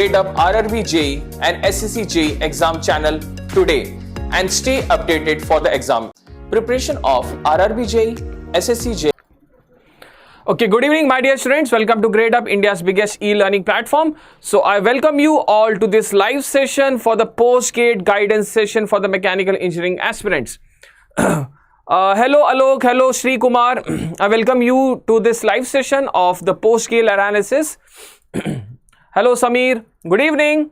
Gradeup RRB JE and SSC JE exam channel today and stay updated for the exam. Preparation of RRB JE, SSC JE. Okay, good evening my dear students. Welcome to Gradeup, India's biggest e-learning platform. So I welcome you all to this live session for the post-GATE guidance session for the mechanical engineering aspirants. Hello Alok, hello Sri Kumar. I welcome you to this live session of the post-GATE analysis. Hello Samir, good evening.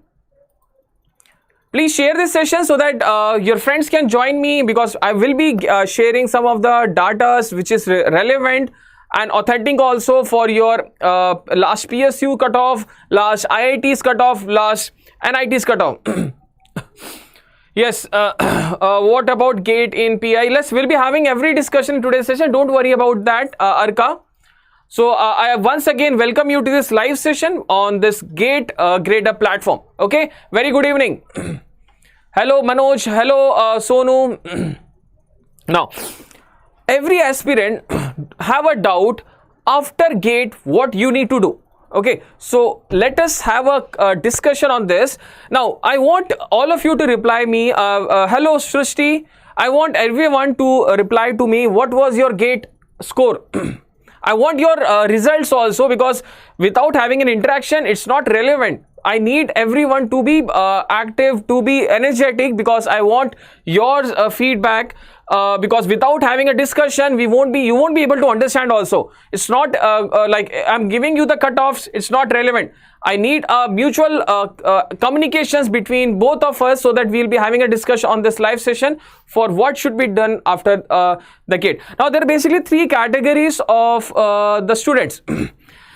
Please share this session so that your friends can join me, because I will be sharing some of the data which is relevant and authentic also for your last PSU cutoff, last IITs cutoff, last NITs cutoff. Yes, what about GATE in PI? We'll be having every discussion in today's session. Don't worry about that, Arka. So I once again welcome you to this live session on this GATE Gradeup platform. Okay, very good evening. Hello Manoj, hello Sonu. Now, every aspirant have a doubt after GATE what you need to do. Okay, so let us have a discussion on this. Now, I want all of you to reply me. Hello Srishti, I want everyone to reply to me. What was your GATE score? I want your results also, because without having an interaction, it's not relevant. I need everyone to be active, to be energetic, because I want your feedback. Because without having a discussion, you won't be able to understand also. It's not like I'm giving you the cutoffs. It's not relevant. I need mutual communications between both of us, so that we'll be having a discussion on this live session for what should be done after the GATE. Now, there are basically three categories of the students.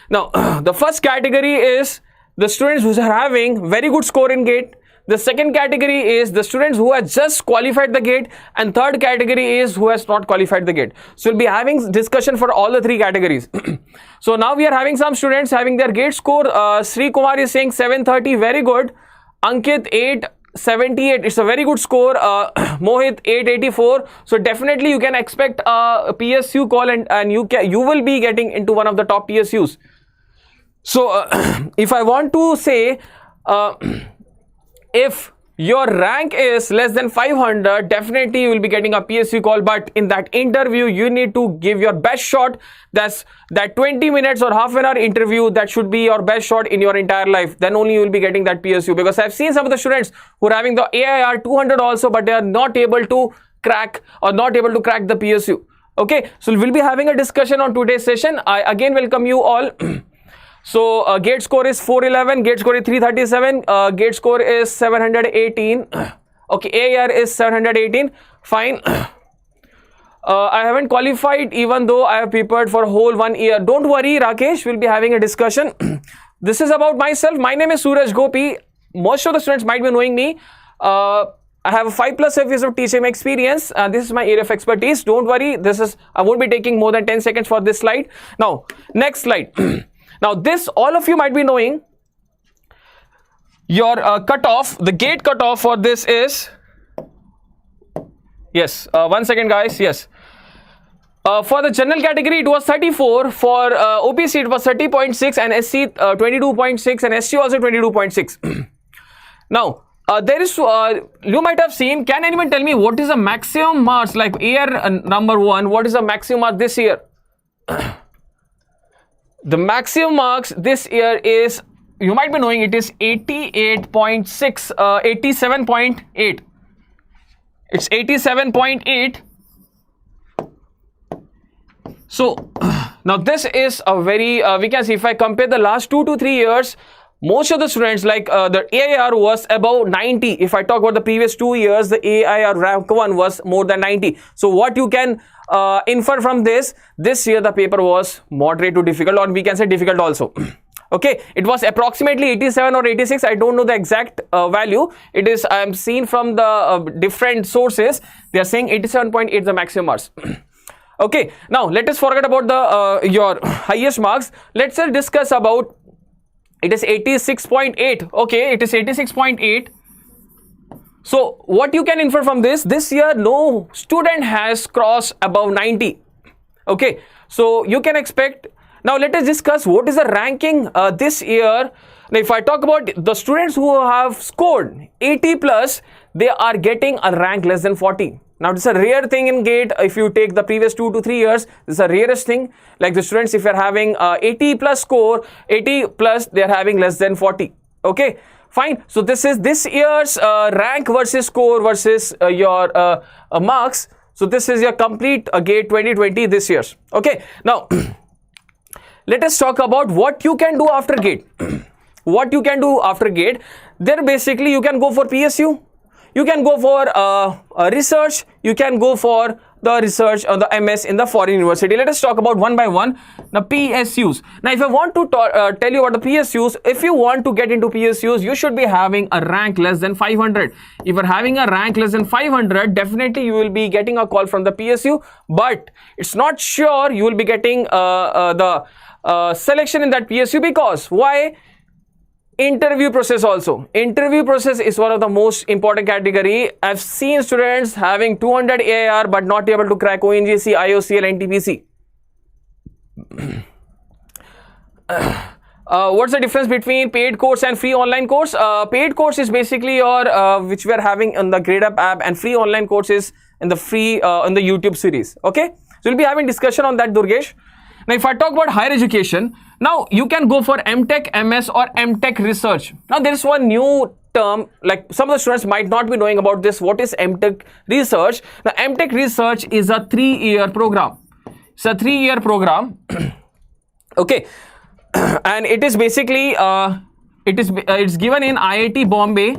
Now, the first category is the students who are having very good score in GATE. The second category is the students who have just qualified the GATE, and third category is who has not qualified the GATE. So we'll be having discussion for all the three categories. So now we are having some students having their GATE score. Sri Kumar is saying 730, very good. Ankit 878, it's a very good score. Mohit 884. So definitely you can expect a PSU call, and you will be getting into one of the top PSUs. So if I want to say, if your rank is less than 500, definitely you will be getting a PSU call. But in that interview, you need to give your best shot. That's that 20 minutes or half an hour interview. That should be your best shot in your entire life. Then only you will be getting that PSU. Because I've seen some of the students who are having the AIR 200 also, but they are not able to crack the PSU. Okay, so we'll be having a discussion on today's session. I again welcome you all. So GATE score is 411, GATE score is 337, GATE score is 718. Okay, AIR is 718. Fine. I haven't qualified even though I have prepared for a whole 1 year. Don't worry, Rakesh, we'll be having a discussion. This is about myself. My name is SOORAJ GOPI. Most of the students might be knowing me. I have 5+ years of teaching experience. This is my area of expertise. Don't worry, I won't be taking more than 10 seconds for this slide. Now, next slide. Now this, all of you might be knowing, your cutoff, the GATE cutoff for this is, yes, 1 second guys, yes. For the general category it was 34, for OPC it was 30.6 and SC 22.6 and SC also 22.6. Now, there is, you might have seen, can anyone tell me what is the maximum marks, like year number 1, what is the maximum mark this year? The maximum marks this year is, you might be knowing, it is 88.6, 87.8. It's 87.8. So now this is a very, we can see if I compare the last 2 to 3 years, most of the students, like the AIR was above 90. If I talk about the previous 2 years, the AIR rank 1 was more than 90. So what you can infer from this year the paper was moderate to difficult, or we can say difficult also. Okay, it was approximately 87 or 86. I don't know the exact value. It is, I am seeing from the different sources, they are saying 87.8 the maximum marks. Okay, now let us forget about the your highest marks. Let's discuss about, it is 86.8. okay, it is 86.8. So what you can infer from this year no student has crossed above 90. Okay, so you can expect Now let us discuss what is the ranking this year. Now, if I talk about the students who have scored 80 plus, they are getting a rank less than 40. Now, this is a rare thing in GATE. If you take the previous 2 to 3 years, this is the rarest thing. Like the students, if you're having 80 plus score, 80 plus, they're having less than 40. Okay, fine. So, this is this year's rank versus score versus your marks. So, this is your complete GATE 2020 this year's. Okay, now, let us talk about what you can do after GATE. What you can do after GATE, there basically you can go for PSU, you can go for research, you can go for the research or the MS in the foreign university. Let us talk about one by one the PSUs. Now, if I want to tell you about the PSUs, if you want to get into PSUs, you should be having a rank less than 500. If you're having a rank less than 500, definitely you will be getting a call from the PSU, but it's not sure you will be getting the selection in that PSU. Because why? Interview process also. Interview process is one of the most important category. I've seen students having 200 AIR but not able to crack ONGC, IOCL, NTPC. What's the difference between paid course and free online course? Paid course is basically your which we are having on the Gradeup app, and free online course is in the free on the YouTube series. Okay, so we'll be having discussion on that, Durgesh. Now, if I talk about higher education, now you can go for M.Tech, MS or M.Tech research. Now, there is one new term, like some of the students might not be knowing about this. What is M.Tech research? Now, M.Tech research is a 3-year program. It's a 3-year program. Okay, and it is basically it's given in IIT Bombay.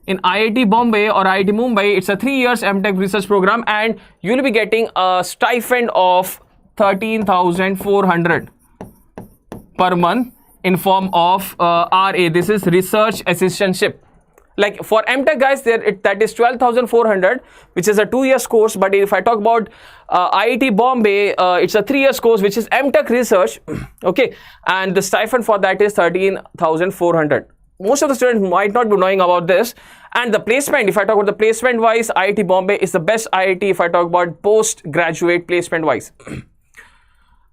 In IIT Bombay or IIT Mumbai, it's a 3 years M.Tech research program, and you will be getting a stipend of 13,400 per month in form of RA. This is research assistantship. Like for M.Tech guys, that is 12,400, which is a 2 years course. But if I talk about IIT Bombay, it's a 3 years course, which is M.Tech research. Okay, and the stipend for that is 13,400. Most of the students might not be knowing about this. And the placement, if I talk about the placement wise, IIT Bombay is the best IIT if I talk about postgraduate placement wise.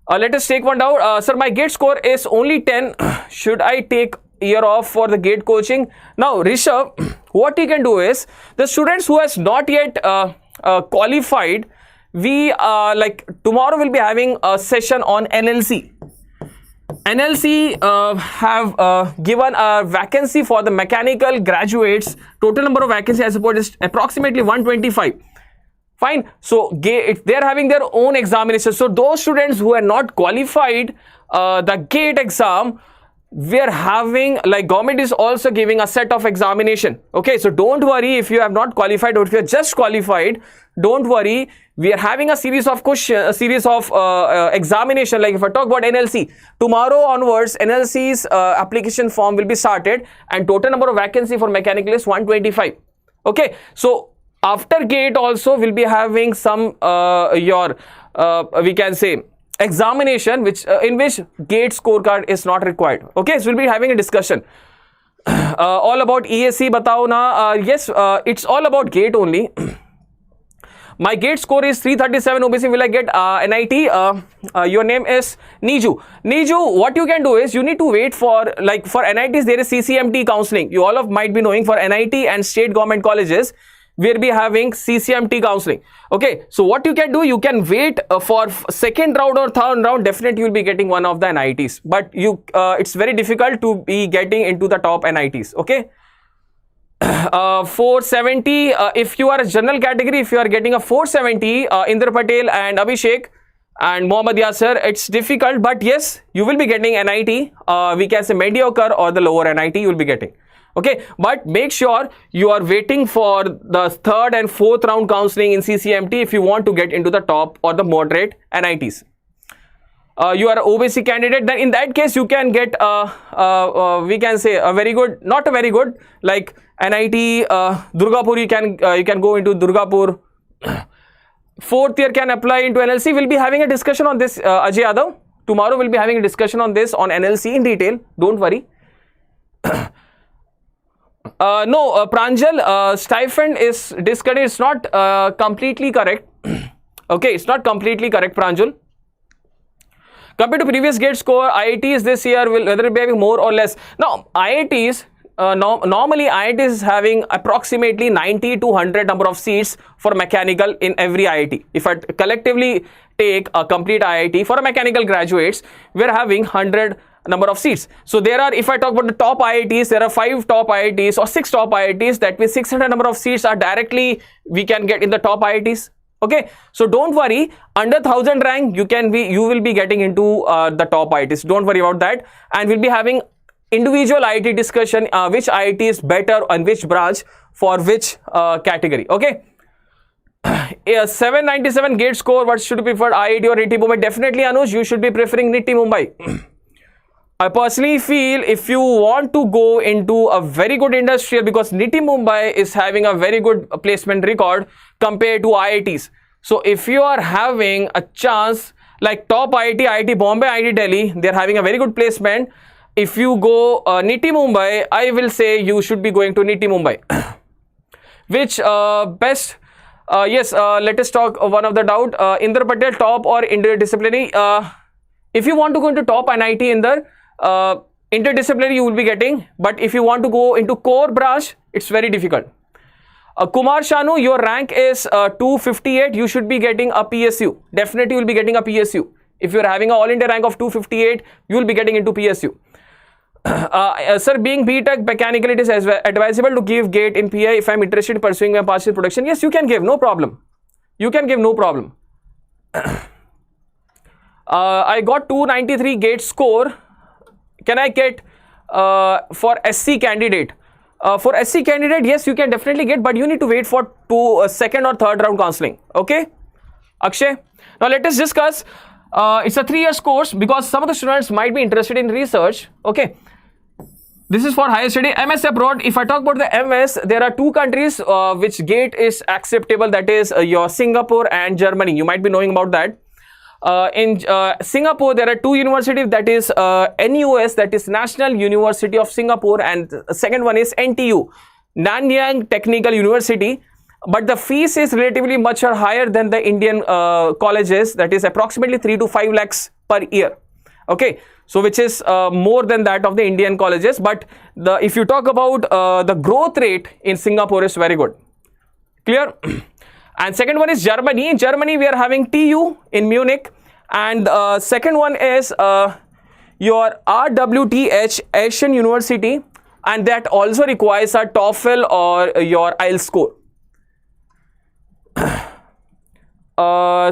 Let us take one down. Sir, my GATE score is only 10. Should I take year off for the GATE coaching? Now, Rishabh, what you can do is, the students who has not yet qualified, we like tomorrow we'll be having a session on NLC. NLC have given a vacancy for the mechanical graduates. Total number of vacancies I suppose is approximately 125. Fine. So they're having their own examination. So those students who are not qualified the GATE exam, we are having, like, government is also giving a set of examination. Okay, so don't worry if you have not qualified, or if you are just qualified, don't worry. We are having a series of questions, a series of examination. Like if I talk about NLC, tomorrow onwards NLC's application form will be started, and total number of vacancy for mechanical is 125. Okay, so after GATE also we'll be having some we can say examination which in which GATE scorecard is not required. Okay, so we'll be having a discussion all about EAC. Batao na. Yes, it's all about GATE only. My GATE score is 337 OBC. Will I get NIT? Your name is Niju. Niju, what you can do is you need to wait for, like for NITs there is CCMT counseling. You all of might be knowing, for NIT and state government colleges we'll be having CCMT counseling. Okay, so what you can do, you can wait for second round or third round. Definitely you will be getting one of the NITs, but you it's very difficult to be getting into the top NITs. Okay, 470 if you are a general category, if you are getting a 470, Indra Patel and Abhishek and Mohammad Yasser, it's difficult, but yes, you will be getting NIT. We can say mediocre or the lower NIT you will be getting. Okay, but make sure you are waiting for the third and fourth round counseling in CCMT if you want to get into the top or the moderate NITs. You are an OBC candidate, then in that case you can get we can say a very good, not a very good, like NIT Durgapur. You can go into Durgapur. Fourth year can apply into NLC. We'll be having a discussion on this, Ajay Yadav. Tomorrow we'll be having a discussion on this, on NLC in detail. Don't worry. No, Pranjal, stipend is discarded. It's not completely correct. Okay, it's not completely correct, Pranjal. Compared to previous GATE score, IITs this year will whether it be having more or less. Now, IITs, normally IITs is having approximately 90 to 100 number of seats for mechanical in every IIT. If I collectively take a complete IIT for a mechanical graduates, we are having 100 number of seats. So there are, if I talk about the top IITs, there are 5 top IITs or 6 top IITs. That means 600 number of seats are directly we can get in the top IITs. Okay, so don't worry, under 1000 rank you will be getting into the top IITs. Don't worry about that, and we'll be having individual IIT discussion, which IIT is better and which branch for which category. Okay. 797 GATE score, what should be preferred, IIT or NITIE Mumbai? Definitely Anuj, you should be preferring NITIE Mumbai. I personally feel if you want to go into a very good industrial, because NITIE Mumbai is having a very good placement record compared to IITs. So if you are having a chance like top IIT, IIT Bombay, IIT Delhi, they are having a very good placement. If you go NITIE Mumbai, I will say you should be going to NITIE Mumbai. Which best? Yes, let us talk one of the doubt. Inder Patel, top or interdisciplinary? If you want to go into top NIT Inder, interdisciplinary you will be getting, but if you want to go into core branch, it's very difficult. Kumar Shanu, your rank is 258, you should be getting a PSU. Definitely you will be getting a PSU. If you are having an all India rank of 258, you will be getting into PSU. Sir, being B.Tech mechanical, it is advisable to give GATE in PI if I am interested in pursuing my partial production. Yes, you can give, no problem. You can give, no problem. I got 293 GATE score. Can I get for SC candidate? For SC candidate, yes, you can definitely get, but you need to wait for second or third round counseling. Okay, Akshay. Now let us discuss. It's a 3 years course because some of the students might be interested in research. Okay, this is for higher study. MS abroad. If I talk about the MS, there are 2 countries which GATE is acceptable. That is your Singapore and Germany. You might be knowing about that. In Singapore, there are 2 universities, that is NUS, that is National University of Singapore, and the second one is NTU, Nanyang Technical University. But the fees is relatively much higher than the Indian colleges, that is approximately 3 to 5 lakhs per year. Okay, so which is more than that of the Indian colleges. But if you talk about the growth rate in Singapore is very good. Clear? And second one is Germany. In Germany, we are having TU in Munich. And second one is your RWTH, Asian University. And that also requires a TOEFL or your IELTS score.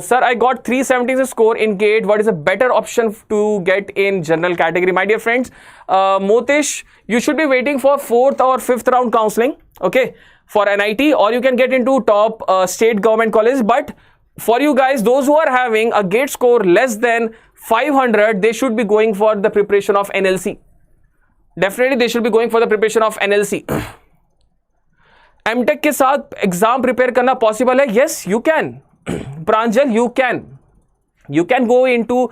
Sir, I got 370 score in GATE. What is a better option to get in general category? My dear friends, Motish, you should be waiting for 4th or 5th round counseling. Okay, for NIT, or you can get into top state government college. But for you guys, those who are having a GATE score less than 500, they should be going for the preparation of NLC. Definitely they should be going for the preparation of NLC. M.Tech के साथ exam prepare करना possible है? Yes, you can. Pranjal, you can. You can go into.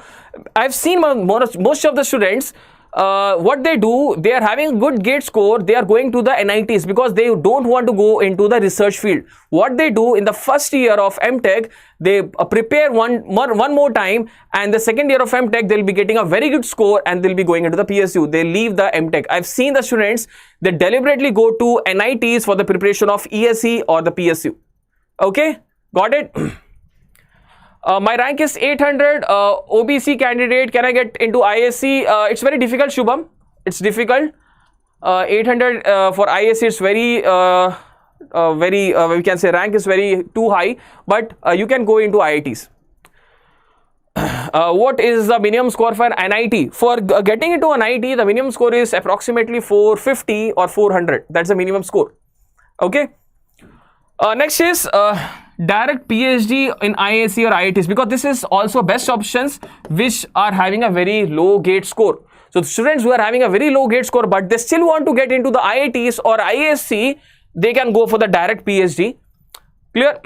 I've seen most of the students. What they do, they are having a good GATE score, they are going to the NITs because they don't want to go into the research field. What they do in the first year of M.Tech, they prepare one more time, and the second year of M.Tech, they'll be getting a very good score and they'll be going into the PSU. They leave the M.Tech. I've seen the students, they deliberately go to NITs for the preparation of ESE or the PSU. Okay, got it? My rank is 800, OBC candidate. Can I get into ISC? It's very difficult, Shubham. It's difficult. 800 for ISC is very, we can say rank is very too high, but you can go into IITs. What is the minimum score for NIT? For getting into an NIT, the minimum score is approximately 450 or 400. That's the minimum score. Okay. Next is direct PhD in IIC or IITs, because this is also best options which are having a very low GATE score. So the students who are having a very low GATE score but they still want to get into the IITs or ISC, they can go for the direct PhD. Clear?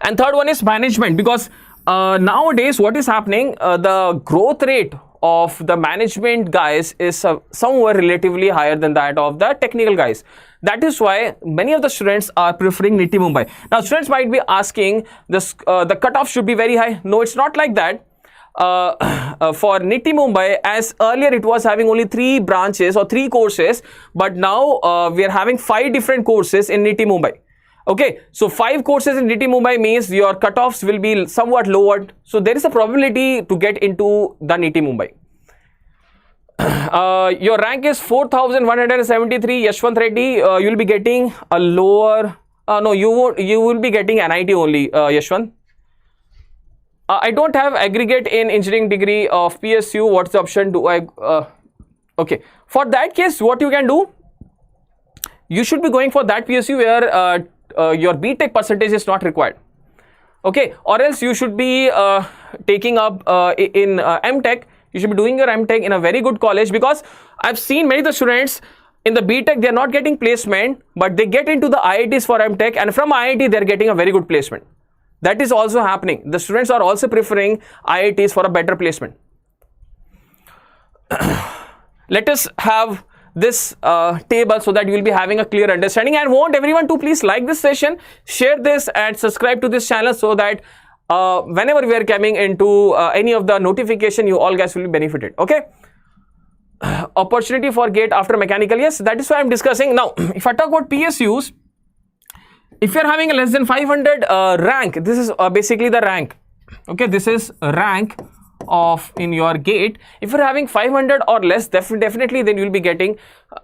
And third one is management, because nowadays what is happening, the growth rate of the management guys is somewhere relatively higher than that of the technical guys. That is why many of the students are preferring NITIE Mumbai. Now students might be asking, this the cutoff should be very high. No, it's not like that. for NITIE Mumbai, as earlier it was having only 3 branches or 3 courses, but now we are having 5 different courses in NITIE Mumbai. Okay, so 5 courses in NITIE Mumbai means your cutoffs will be somewhat lowered. So there is a probability to get into the NITIE Mumbai. Your rank is 4173, Yashwant Reddy. You will be getting a lower. No, you will be getting NIT only, Yashwant. I don't have aggregate in engineering degree of PSU. What's the option? Do I? Okay. For that case, what you can do? You should be going for that PSU where your B.Tech percentage is not required. Okay. Or else you should be taking up in M.Tech. You should be doing your M.Tech in a very good college, because I've seen many of the students in the B.Tech, they are not getting placement, but they get into the IITs for M.Tech, and from IIT they are getting a very good placement. That is also happening. The students are also preferring IITs for a better placement. Let us have this table so that you will be having a clear understanding. I want everyone to please like this session, share this and subscribe to this channel, so that whenever we are coming into any of the notification, you all guys will be benefited. Okay. Opportunity for GATE after mechanical, yes, that is why I'm discussing. Now, if I talk about PSUs, if you're having a less than 500 rank, this is basically the rank. Okay, this is a rank of in your GATE. If you're having 500 or less, definitely then you'll be getting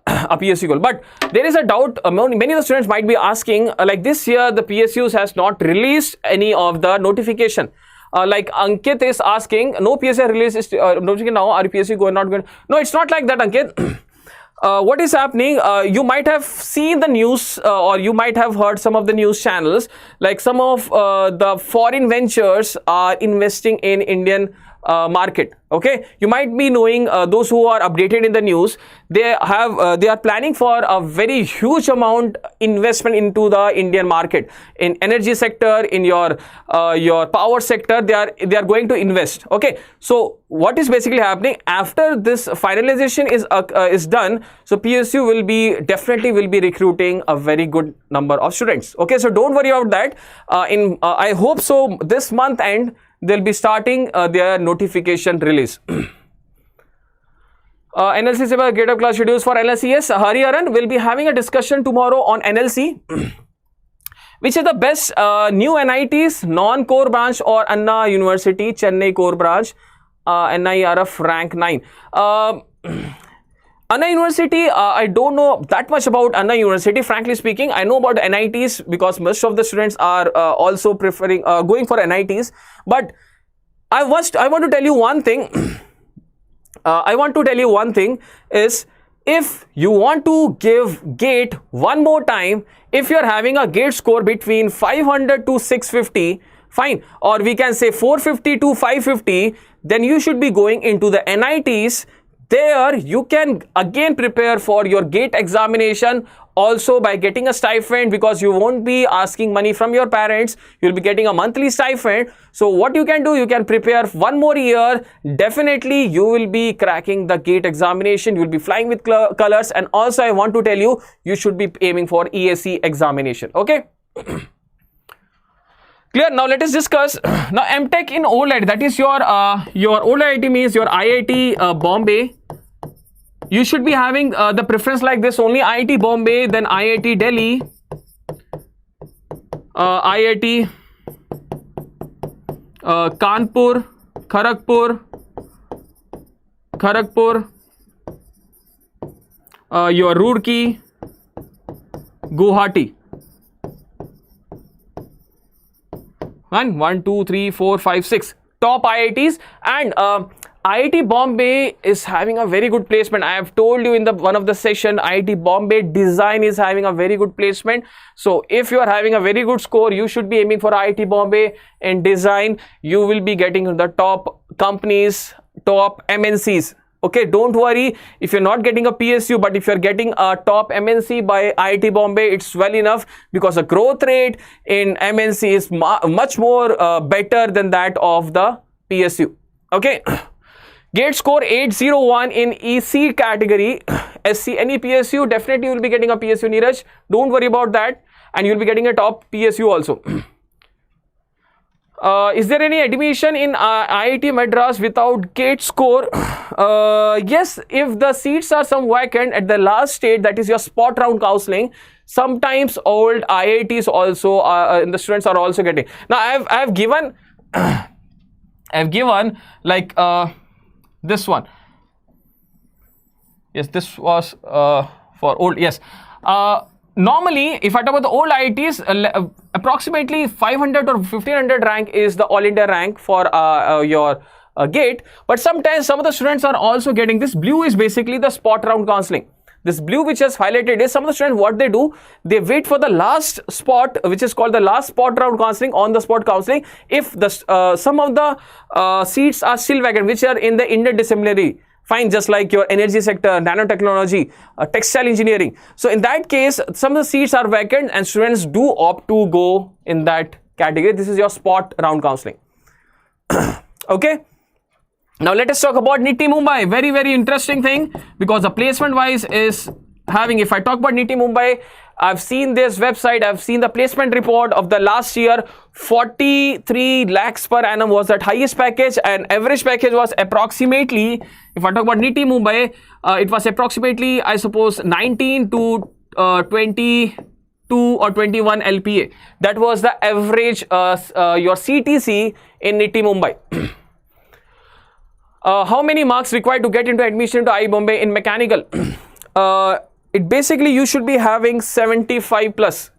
a PSU goal. But there is a doubt, many of the students might be asking, like this year the PSUs has not released any of the notification. Like Ankit is asking, no PSU release is notification now, are PSU going, not going? No, it's not like that, Ankit. What is happening, you might have seen the news or you might have heard some of the news channels, like some of the foreign ventures are investing in Indian market. Okay, you might be knowing those who are updated in the news, they are planning for a very huge amount investment into the Indian market, in energy sector, in your power sector. They are going to invest. Okay, so what is basically happening after this finalization is done, so PSU will be definitely recruiting a very good number of students. Okay, so don't worry about that. I hope so this month end they'll be starting their notification release. NLC se Gradeup class schedules for NLC. Yes, Hariharan will be having a discussion tomorrow on NLC. Which is the best new NITs, non-core branch or Anna University, Chennai core branch, NIRF rank 9. Anna University, I don't know that much about Anna University. Frankly speaking, I know about NITs because most of the students are also preferring going for NITs. But I want to tell you one thing. I want to tell you one thing is, if you want to give GATE one more time, if you are having a GATE score between 500 to 650, fine, or we can say 450 to 550, then you should be going into the NITs. There you can again prepare for your GATE examination also by getting a stipend, because you won't be asking money from your parents. You'll be getting a monthly stipend. So what you can do, you can prepare one more year. Definitely you will be cracking the GATE examination. You'll be flying with colors. And also I want to tell you, you should be aiming for ESE examination. Okay. Clear? Now let us discuss. Now M.Tech in OLED, that is your OLED means your IIT Bombay. You should be having the preference like this only: IIT Bombay, then IIT Delhi, IIT Kanpur, Kharagpur, your Roorkee, Guwahati. 1, 2, 3, 4, 5, 6 top IITs, and IIT Bombay is having a very good placement. I have told you in one of the session, IIT Bombay design is having a very good placement. So if you are having a very good score, you should be aiming for IIT Bombay. In design, you will be getting the top companies, top MNCs. Okay, don't worry if you're not getting a PSU, but if you're getting a top MNC by IIT Bombay, it's well enough, because the growth rate in MNC is much more better than that of the PSU. Okay. GATE score 801 in EC category, SC, any PSU, definitely you will be getting a PSU, Neeraj. Don't worry about that. And you'll be getting a top PSU also. Is there any admission in IIT Madras without GATE score? Yes, if the seats are some vacant at the last stage, that is your spot round counseling, sometimes old IITs also the students are also getting. Now I have given like this one. Yes, this was for old. Yes. Normally, if I talk about the old IITs, approximately 500 or 1500 rank is the all India rank for your GATE. But sometimes some of the students are also getting this. Blue is basically the spot round counseling. This blue which is highlighted is some of the students, what they do, they wait for the last spot, which is called the last spot round counseling, on the spot counseling. If the some of the seats are still vacant, which are in the interdisciplinary, fine, just like your energy sector, nanotechnology, textile engineering. So in that case, some of the seats are vacant and students do opt to go in that category. This is your spot round counseling. Okay. Now let us talk about NITIE Mumbai. Very, very interesting thing, because the placement wise is having, if I talk about NITIE Mumbai, I've seen this website, I've seen the placement report of the last year. 43 lakhs per annum was that highest package, and average package was approximately, if I talk about NITIE Mumbai, it was approximately, I suppose, 19 to 22 or 21 LPA. That was the average your CTC in NITIE Mumbai. How many marks required to get into admission to IIT Bombay in mechanical? It basically you should be having 75 plus.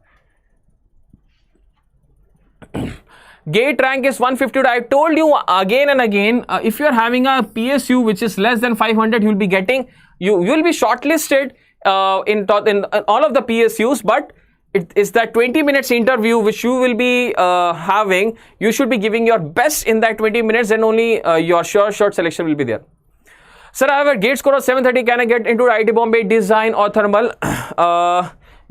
GATE rank is 150. I told you again and again, if you are having a PSU which is less than 500, you'll be getting, you will be shortlisted in all of the PSUs, but it is that 20 minutes interview which you will be having. You should be giving your best in that 20 minutes, then only your short selection will be there. Sir, I have a GATE score of 730. Can I get into IIT Bombay design or thermal?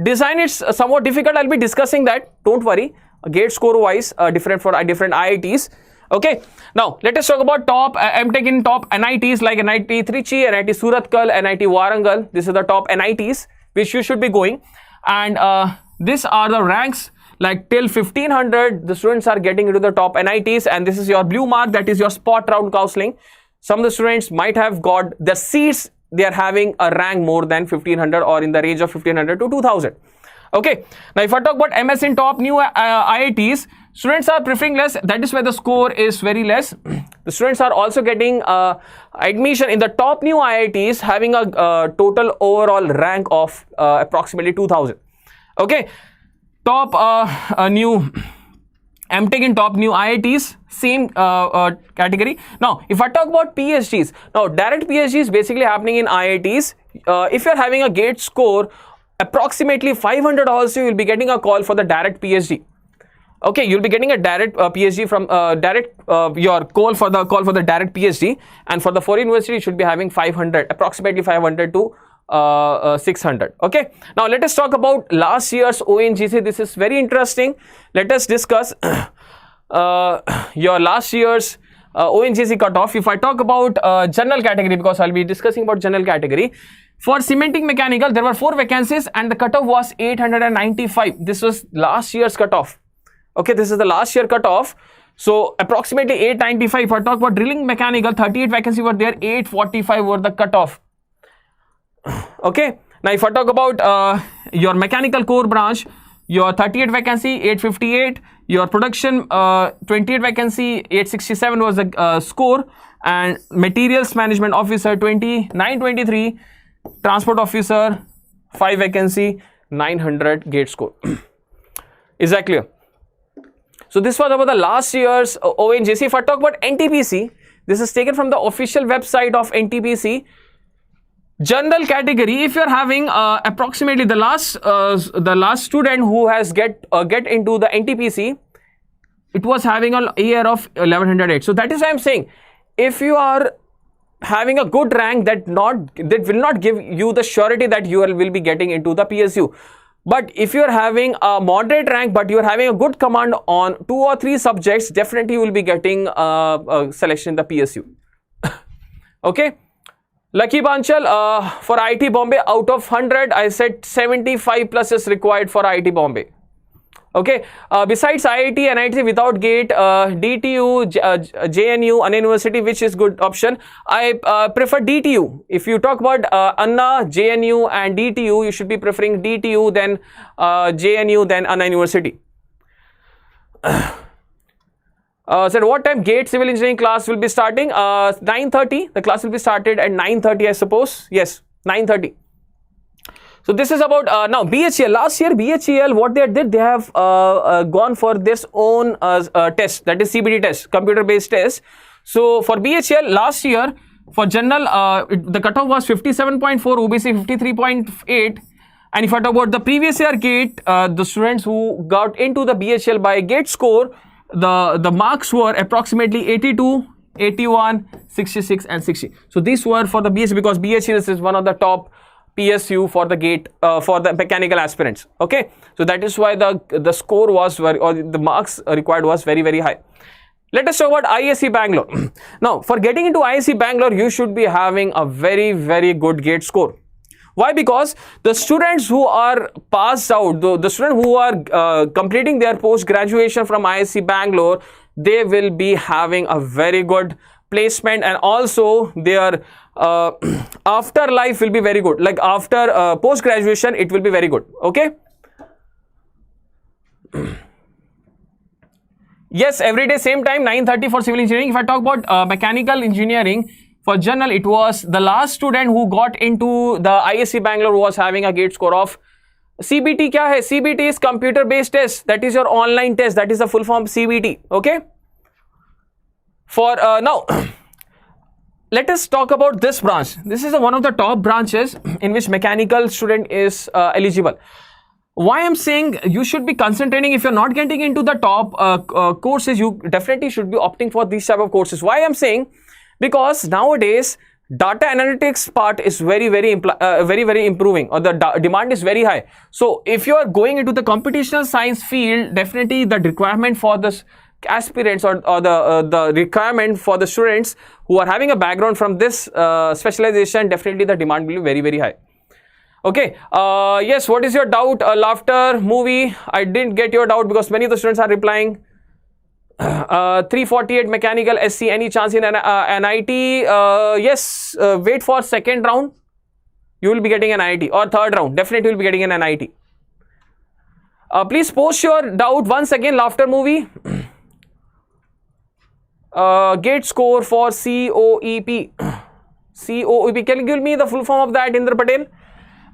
Design is somewhat difficult. I'll be discussing that. Don't worry. GATE score wise, different for different IITs. Okay. Now, let us talk about top M.Tech in top NITs like NIT Trichy, NIT Surathkal, NIT Warangal. This is the top NITs which you should be going. And these are the ranks, like till 1500, the students are getting into the top NITs, and this is your blue mark, that is your spot round counseling. Some of the students might have got the seats, they are having a rank more than 1500 or in the range of 1500 to 2000. Okay. Now, if I talk about MS in top new IITs, students are preferring less. That is why the score is very less. The students are also getting admission in the top new IITs, having a total overall rank of approximately 2000. Okay. Top new M.Tech in top new IITs, same category. Now, if I talk about PhDs, now direct PhD is basically happening in IITs. If you're having a GATE score, approximately 500 also, you'll be getting a call for the direct PhD. Okay, you'll be getting a direct PhD from your call for the direct PhD, and for the foreign university, you should be having 500, approximately 500 to 600. Okay. Now let us talk about last year's ONGC. This is very interesting. Let us discuss your last year's ONGC cutoff. If I talk about general category, because I'll be discussing about general category. For cementing mechanical, there were 4 vacancies and the cutoff was 895. This was last year's cutoff. Okay, this is the last year cutoff. So approximately 895. If I talk about drilling mechanical, 38 vacancies were there, 845 were the cutoff. Okay. Now, if I talk about your mechanical core branch, your 38 vacancy, 858. Your production, 28 vacancy, 867 was the score. And materials management officer, 923. Transport officer, 5 vacancy, 900 GATE score. Is that clear? So this was about the last year's ONGC. If I talk about NTPC, this is taken from the official website of NTPC. General category, if you're having approximately the last student who has get into the NTPC, it was having a year of 1108. So that is why I'm saying, if you are having a good rank, that will not give you the surety that you will be getting into the PSU. But if you are having a moderate rank, but you are having a good command on 2 or 3 subjects, definitely you will be getting a selection in the PSU. Okay. Lucky Banchal, for IIT Bombay, out of 100, I said 75 plus is required for IIT Bombay. Okay, besides IIT and NIT without GATE, DTU, JNU, Anna University, which is good option. I prefer DTU. If you talk about Anna, JNU and DTU, you should be preferring DTU, then JNU, then Anna University. So what time GATE civil engineering class will be starting? 9:30. The class will be started at 9:30, I suppose. Yes, 9:30. So this is about now BHEL. Last year BHEL, what they did, they have gone for this own test, that is CBT test, computer based test. So for BHEL last year, for general the cutoff was 57.4, OBC 53.8. And if I talk about the previous year GATE, the students who got into the BHEL by GATE score, the marks were approximately 82, 81, 66 and 60. So these were for the BHEL, because BHEL is one of the top PSU for the GATE, for the mechanical aspirants. Okay, so that is why the score was very, or the marks required was very, very high. Let us talk about IIT Bangalore. Now, for getting into IIT Bangalore, you should be having a very, very good GATE score. Why? Because the students who are passed out, the students who are completing their post graduation from IIT Bangalore, they will be having a very good placement, and also their afterlife will be very good. Like after post graduation, it will be very good. Okay. Yes, every day same time, 9:30 for civil engineering. If I talk about mechanical engineering, for general, it was the last student who got into the IIT Bangalore was having a GATE score of CBT. क्या है? CBT is computer based test. That is your online test. That is the full form CBT. Okay. For now, let us talk about this branch. This is one of the top branches in which mechanical student is eligible. Why I'm saying you should be concentrating, if you're not getting into the top courses, you definitely should be opting for these type of courses. Why I'm saying? Because nowadays data analytics part is very, very improving, or the demand is very high. So if you are going into the computational science field, definitely the requirement for this aspirants, or the requirement for the students who are having a background from this specialization, definitely the demand will be very, very high. Okay. Yes, what is your doubt? Laughter movie. I didn't get your doubt because many of the students are replying. 348 mechanical SC, any chance in NIT? Yes, wait for second round. You will be getting an NIT, or third round. Definitely you will be getting an NIT. Please post your doubt once again. Laughter movie. GATE score for COEP. COEP. Can you give me the full form of that, Indra Patel?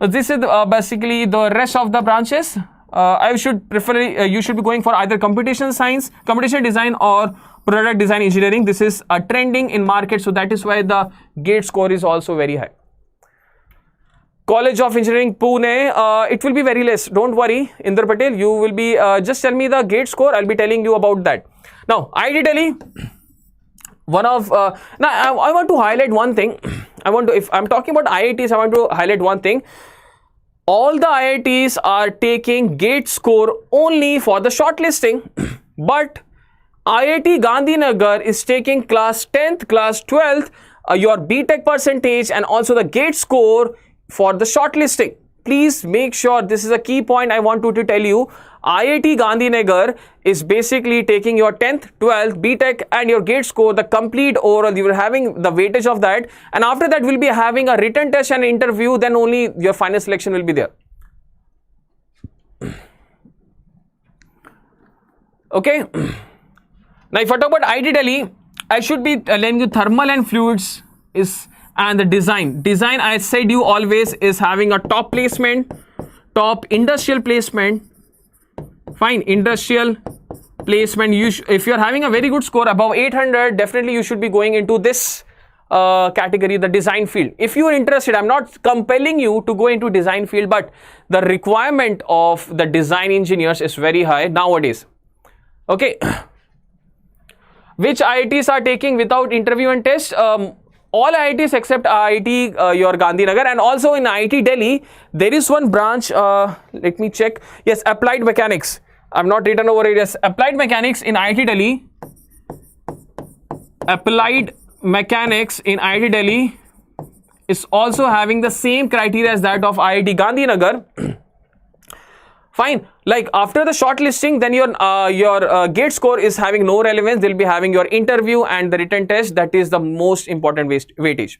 This is basically the rest of the branches. I should prefer, you should be going for either computation science, computation design, or product design engineering. This is trending in market, so that is why the GATE score is also very high. College of Engineering, Pune, it will be very less. Don't worry, Indra Patel. You will be just tell me the GATE score. I'll be telling you about that. Now, IIT Delhi. One of now I want to highlight one thing. If I'm talking about IITs, I want to highlight one thing. All the IITs are taking GATE score only for the shortlisting, but IIT Gandhinagar is taking class 10th, class 12th, your B.Tech percentage, and also the GATE score for the shortlisting. Please make sure, this is a key point I want to tell you. IIT Gandhinagar is basically taking your 10th, 12th, B.Tech and your GATE score, the complete overall. You are having the weightage of that, and after that we'll be having a written test and interview, then only your final selection will be there. Okay. Now if I talk about IIT Delhi, I should be telling you thermal and fluids and the design. Design, I said you always, is having a top placement, top industrial placement. Fine, industrial placement. If you are having a very good score above 800, definitely you should be going into this category, the design field. If you are interested, I'm not compelling you to go into design field, but the requirement of the design engineers is very high nowadays. Okay. Which IITs are taking without interview and test? All IITs except IIT your Gandhinagar, and also in IIT Delhi there is one branch. Let me check. Yes, applied mechanics. I've not written over it. Yes, applied mechanics in IIT Delhi. Applied mechanics in IIT Delhi is also having the same criteria as that of IIT Gandhinagar. Fine. Like after the shortlisting, then your GATE score is having no relevance. They'll be having your interview and the written test. That is the most important weightage.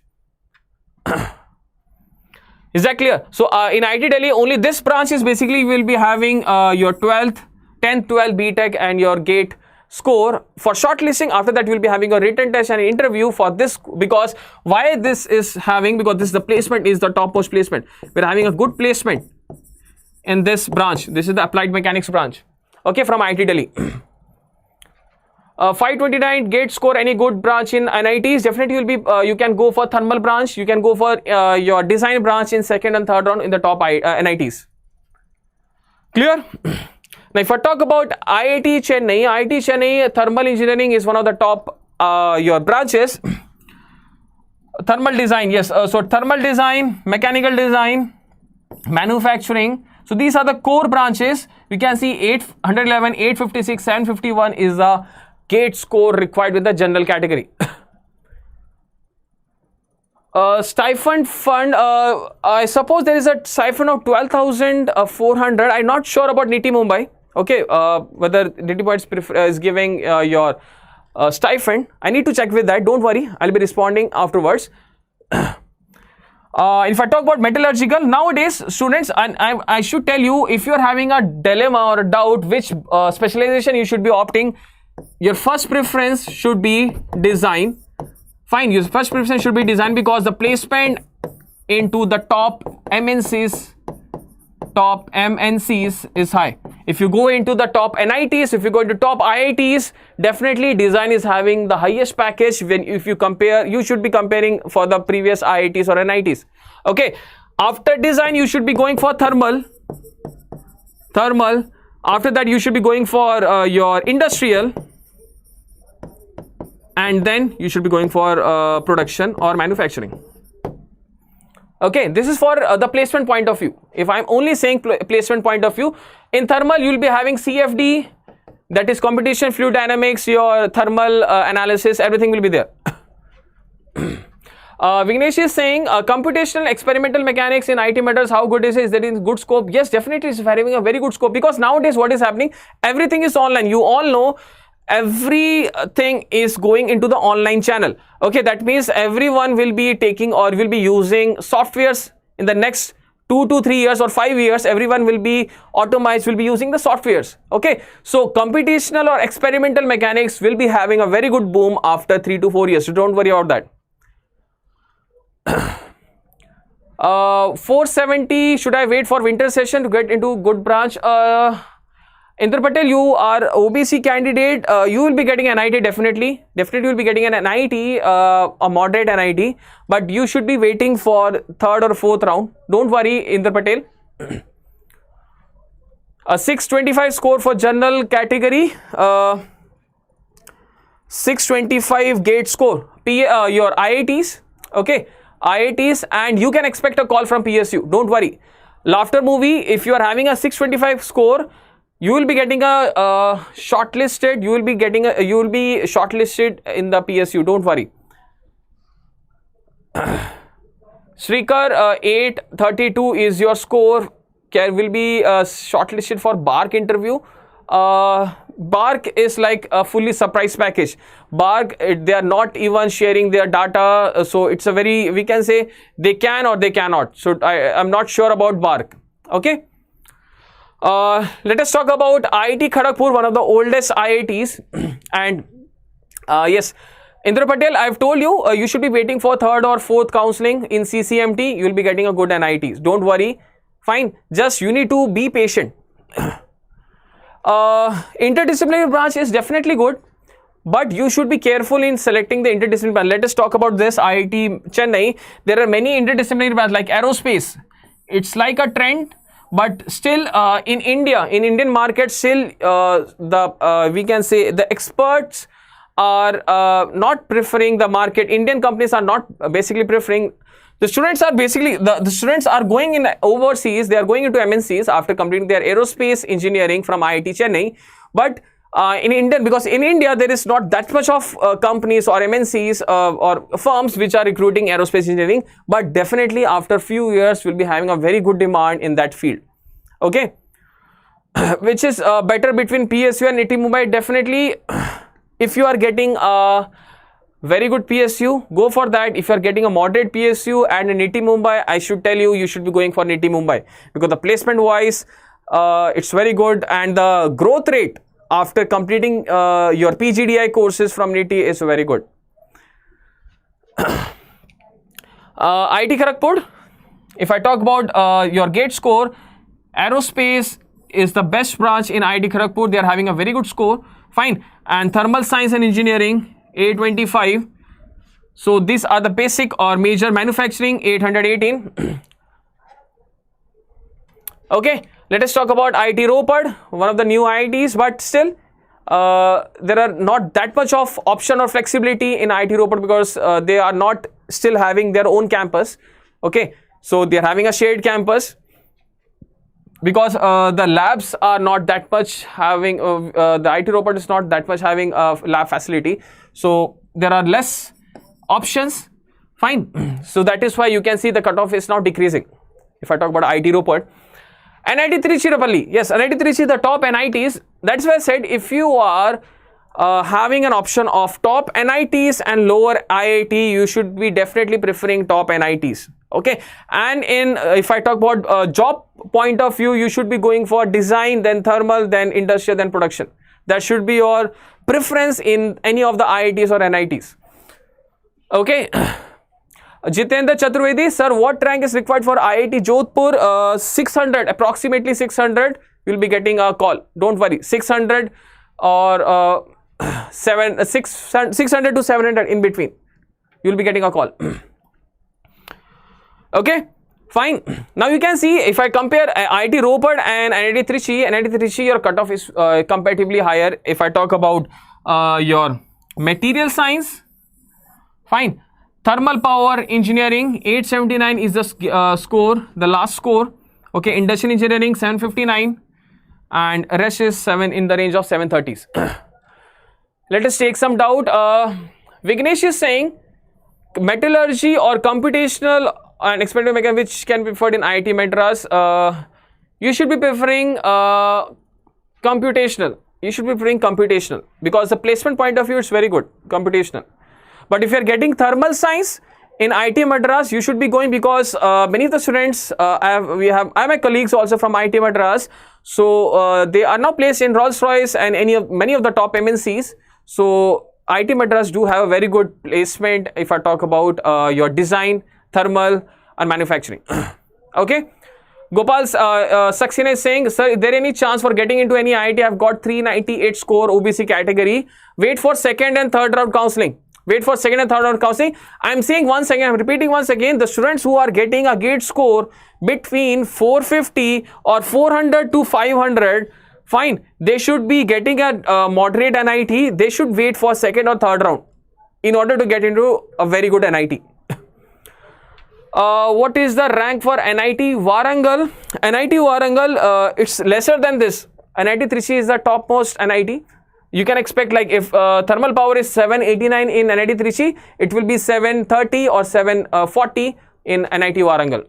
Is that clear? So in IIT Delhi, only this branch is basically will be having your 12th, 10th, 12th B.Tech and your GATE score for shortlisting. After that, we'll be having a written test and an interview for this. Because why this is having? Because this is the placement is the topmost placement. We're having a good placement in this branch. This is the applied mechanics branch. Okay, from IIT Delhi. 529 GATE score, any good branch in NITs, definitely will be, you can go for thermal branch, you can go for your design branch in second and third round in the top NITs. Clear? Now, if I talk about IIT Chennai thermal engineering is one of the top your branches. Thermal design, yes. So thermal design, mechanical design, manufacturing. So these are the core branches. We can see 811, 856, 751 is the GATE score required with the general category. Stipend fund, I suppose there is a stipend of 12,400. I'm not sure about NITIE Mumbai. Okay, whether NITIE Mumbai is giving your stipend. I need to check with that. Don't worry, I'll be responding afterwards. If I talk about metallurgical, nowadays students, and I should tell you, if you're having a dilemma or a doubt which specialization you should be opting, your first preference should be design. Fine, your first preference should be design because the placement into the top MNCs is high. If you go into the top NITs, if you go into top IITs, definitely design is having the highest package. When if you compare, you should be comparing for the previous IITs or NITs. Okay, after design you should be going for thermal. After that you should be going for your industrial, and then you should be going for production or manufacturing. Okay, this is for the placement point of view. If I'm only saying placement point of view, in thermal you will be having CFD, that is competition fluid dynamics, your thermal analysis, everything will be there. Vignesh is saying computational experimental mechanics in IT matters. How good is it? Is that in good scope? Yes, definitely it's having a very good scope, because nowadays what is happening, everything is online. You all know everything is going into the online channel. Okay, that means everyone will be taking or will be using softwares in the next 2 to 3 years or 5 years. Everyone will be automized, will be using the softwares. Okay, so computational or experimental mechanics will be having a very good boom after 3 to 4 years. So don't worry about that. 470, should I wait for winter session to get into good branch? Indra Patel, you are OBC candidate. You will be getting an NIT definitely. Definitely you will be getting an NIT, a moderate NIT. But you should be waiting for third or fourth round. Don't worry, Indra Patel. A 625 score for general category. 625 GATE score. Your IITs. Okay, IITs, and you can expect a call from PSU. Don't worry. Laughter movie. If you are having a 625 score, you will be getting a shortlisted. You will be shortlisted in the PSU. Don't worry. Shrikar, 832 is your score. Will be shortlisted for BARC interview. BARC is like a fully surprise package. BARC, they are not even sharing their data. So it's a very, we can say they can or they cannot. So I'm not sure about BARC. Okay. Let us talk about IIT Kharagpur, one of the oldest IITs. And yes, Indra Patel, I've told you, you should be waiting for third or fourth counseling in CCMT. You will be getting a good NITs. Don't worry. Fine. Just you need to be patient. Interdisciplinary branch is definitely good, but you should be careful in selecting the interdisciplinary branch. Let us talk about this IIT Chennai. There are many interdisciplinary branches like aerospace. It's like a trend. But still in India, in Indian market, still we can say the experts are not preferring the market. Indian companies are not basically preferring. The students are basically, the students are going in overseas, they are going into MNCs after completing their aerospace engineering from IIT Chennai. But in India, because in India there is not that much of companies or MNCs or firms which are recruiting aerospace engineering, but definitely after few years will be having a very good demand in that field. Okay, which is better between PSU and NITIE Mumbai? Definitely, if you are getting a very good PSU, go for that. If you are getting a moderate PSU and a NITIE Mumbai, I should tell you, you should be going for NITIE Mumbai, because the placement wise, it's very good, and the growth rate after completing your PGDI courses from NITIE is very good. IIT Kharagpur, if I talk about your GATE score, aerospace is the best branch in IIT Kharagpur. They are having a very good score. Fine. And thermal science and engineering, 825. So these are the basic or major. Manufacturing, 818. Okay. Let us talk about IIT Ropar, one of the new IITs, but still there are not that much of option or flexibility in IIT Ropar, because they are not still having their own campus. Okay. So they are having a shared campus, because the labs are not that much having, the IIT Ropar is not that much having a lab facility. So there are less options. Fine. So that is why you can see the cutoff is now decreasing. If I talk about IIT Ropar. NIT Tiruchirappalli. Yes, NIT Tiruchi, the top NITs. That's why I said, if you are having an option of top NITs and lower IIT, you should be definitely preferring top NITs. Okay. And if I talk about job point of view, you should be going for design, then thermal, then industrial, then production. That should be your preference in any of the IITs or NITs. Okay. Jitendra Chaturvedi, sir, what rank is required for IIT Jodhpur? 600, approximately 600. You'll be getting a call. Don't worry. 600 or 600 to 700 in between. You'll be getting a call. Okay, fine. Now you can see, if I compare IIT Ropar and NIT Trichy, your cutoff is comparatively higher. If I talk about your material science, fine. Thermal power engineering, 879 is the score, the last score. Okay, industrial engineering, 759, and rest is 7 in the range of 730s. Let us take some doubt. Vignesh is saying metallurgy or computational and experimental mechanics, which can be preferred in IIT Madras. You should be preferring computational. You should be preferring computational, because the placement point of view is very good, computational. But if you are getting thermal science in IIT Madras, you should be going, because many of the students, I have my colleagues also from IIT Madras. So they are now placed in Rolls-Royce and many of the top MNCs. So IIT Madras do have a very good placement if I talk about your design, thermal and manufacturing. Okay. Gopal Saxena is saying, sir, is there any chance for getting into any IIT? I've got 398 score OBC category. Wait for second and third round counseling. Wait for second and third round counseling. I'm saying once again, I'm repeating once again, the students who are getting a GATE score between 450 or 400 to 500, fine, they should be getting a moderate NIT. They should wait for second or third round in order to get into a very good NIT. What is the rank for NIT Warangal? NIT Warangal, it's lesser than this. NIT Trichy is the topmost NIT. You can expect, like, if thermal power is 789 in NIT Trichy, it will be 730 or 740 in NIT Warangal.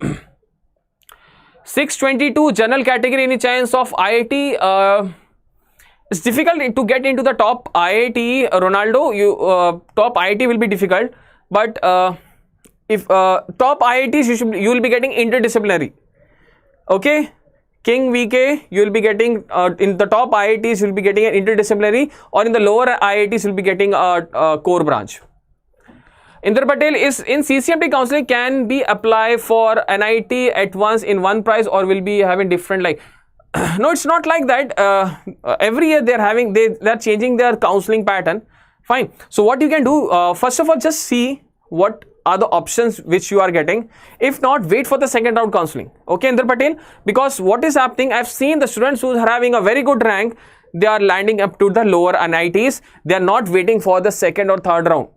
622 general category, any chance of IIT? It's difficult to get into the top IIT, Ronaldo. Top IIT will be difficult, but if top IITs, you will be getting interdisciplinary. Okay. King VK, you will be getting in the top IITs, you will be getting an interdisciplinary, or in the lower IITs, you will be getting a core branch. Indra Patel is in CCMT counseling, can be apply for NIT at once in one price, or will be having different, like, no, it's not like that. Every year they're changing their counseling pattern. Fine. So what you can do, first of all, just see what are the options which you are getting. If not, wait for the second round counseling. Okay, Indra Patel, because what is happening, I've seen the students who are having a very good rank, they are landing up to the lower NITs. They are not waiting for the second or third round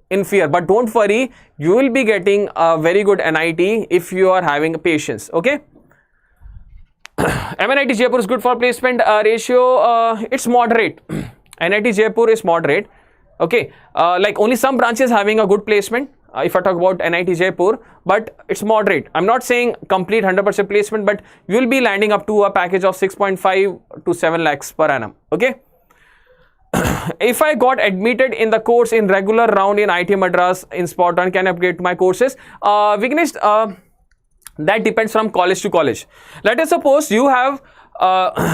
in fear. But don't worry, you will be getting a very good NIT if you are having patience. Okay. MNIT Jaipur is good for placement ratio. It's moderate. NIT Jaipur is moderate. Okay. Like only some branches having a good placement. if I talk about NIT Jaipur, but it's moderate. I'm not saying complete 100% placement, but you will be landing up to a package of 6.5 to 7 lakhs per annum. Okay. If I got admitted in the course in regular round in IIT Madras in spot on, can I upgrade my courses? Vignesh, that depends from college to college. Let us suppose you have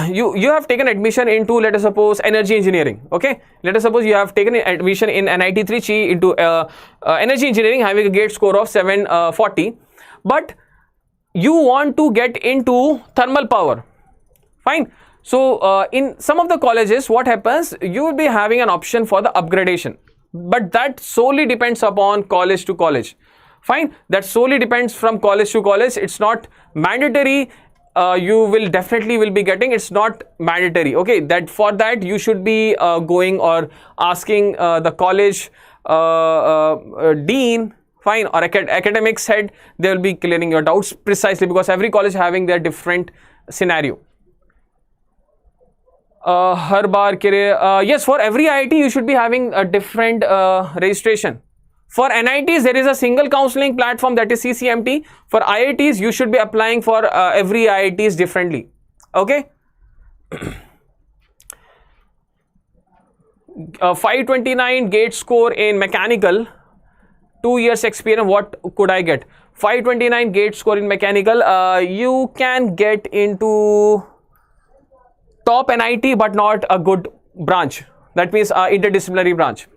you have taken admission into, let us suppose, energy engineering. Okay, let us suppose you have taken admission in NIT Trichy into energy engineering, having a GATE score of 740, but you want to get into thermal power. Fine. So in some of the colleges, what happens, you will be having an option for the upgradation, but that solely depends upon college to college. Fine, that solely depends from college to college. It's not mandatory. You will definitely will be getting, it's not mandatory. Okay, that for that you should be going or asking the college dean, fine, or academics head. They will be clearing your doubts, precisely because every college having their different scenario. Har baar kere, yes, for every IIT you should be having a different registration. For NITs, there is a single counseling platform, that is CCMT. For IITs, you should be applying for every IITs differently. Okay. 529 GATE score in mechanical, 2 years experience, what could I get? 529 GATE score in mechanical, you can get into top NIT, but not a good branch. That means interdisciplinary branch.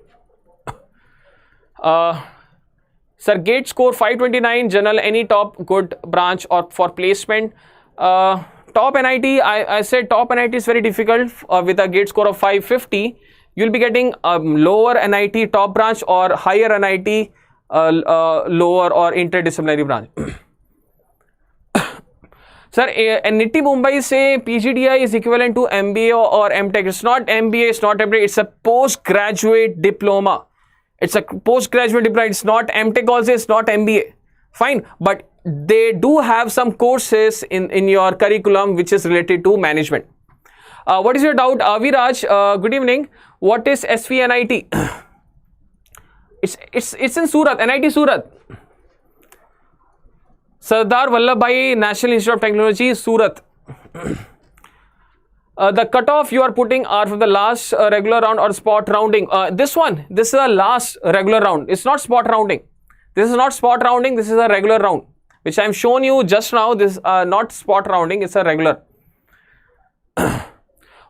Sir, GATE score 529 general, any top good branch or for placement. Top NIT, I said top NIT is very difficult with a GATE score of 550. You'll be getting a lower NIT top branch or higher NIT lower or interdisciplinary branch. Sir, NITIE Mumbai say PGDI is equivalent to MBA or M.Tech. It's not MBA, it's not MBA, it's a postgraduate diploma. It's a postgraduate diploma, it's not M.Tech also, it's not MBA. Fine, but they do have some courses in your curriculum which is related to management. What is your doubt? Viraj, good evening. What is SVNIT? It's in Surat, NIT Surat. Sardar Vallabhbhai National Institute of Technology, Surat. The cutoff you are putting are for the last regular round or spot rounding. This is a last regular round. It's not spot rounding. This is not spot rounding. This is a regular round, which I am shown you just now. This is not spot rounding. It's a regular.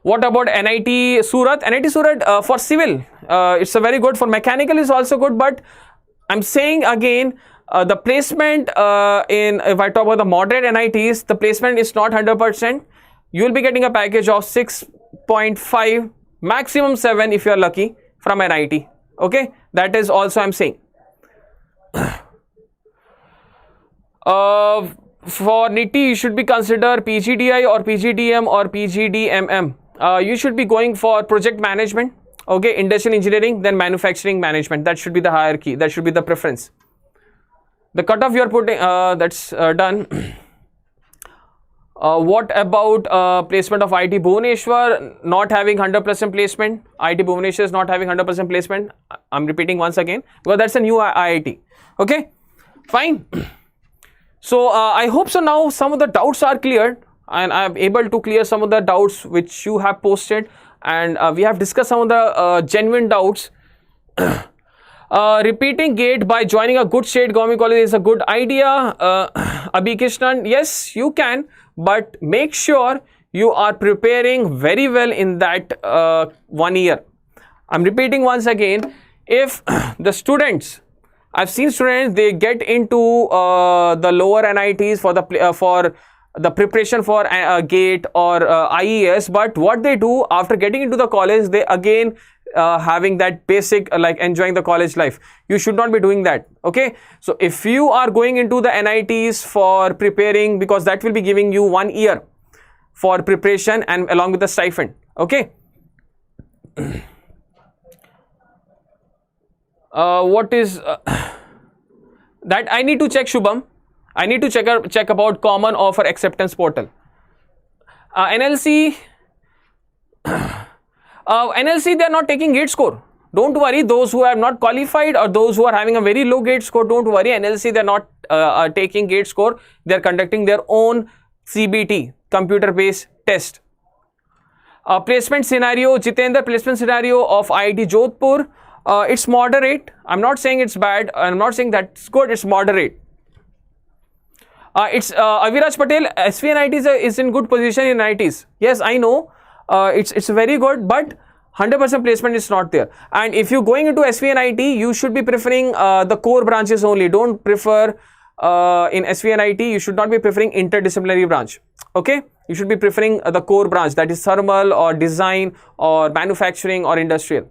What about NIT Surat? NIT Surat for civil, it's a very good. For mechanical is also good, but I'm saying again, the placement if I talk about the moderate NITs, the placement is not 100%. You will be getting a package of 6.5, maximum 7 if you are lucky from NIT. Okay, that is also I'm saying. For NITIE, you should be consider PGDI or PGDM or PGDMM. You should be going for project management, okay, industrial engineering, then manufacturing management. That should be the hierarchy. That should be the preference. The cutoff you are putting, that's done. What about placement of IIT Bhubaneswar not having 100% placement? IIT Bhubaneswar is not having 100% placement. I'm repeating once again because that's a new IIT. Okay, fine. So I hope so now some of the doubts are cleared and I am able to clear some of the doubts which you have posted, and we have discussed some of the genuine doubts. Repeating GATE by joining a good state government college is a good idea. Abhi Krishnan, yes, you can, but make sure you are preparing very well in that 1 year. I'm repeating once again, if the students, I've seen students, they get into the lower NITs for the preparation for GATE or IES, but what they do after getting into the college, they again having that basic like enjoying the college life. You should not be doing that. Okay, so if you are going into the NITs for preparing, because that will be giving you 1 year for preparation and along with the stipend. Okay. What is that? I need to check, Shubham. I need to check about common offer acceptance portal. NLC, they are not taking GATE score. Don't worry, those who have not qualified or those who are having a very low GATE score, don't worry. NLC, they're not taking GATE score. They're conducting their own CBT, computer-based test. Placement scenario, Jitendra, placement scenario of IIT Jodhpur. It's moderate. I'm not saying it's bad. I'm not saying that's good. It's moderate. It's Aviraj Patel, SVNITs is in good position in IITs. Yes, I know. It's very good, but 100% placement is not there. And if you're going into SVNIT, you should be preferring the core branches only. Don't prefer in SVNIT, you should not be preferring interdisciplinary branch. Okay? You should be preferring the core branch, that is thermal or design or manufacturing or industrial.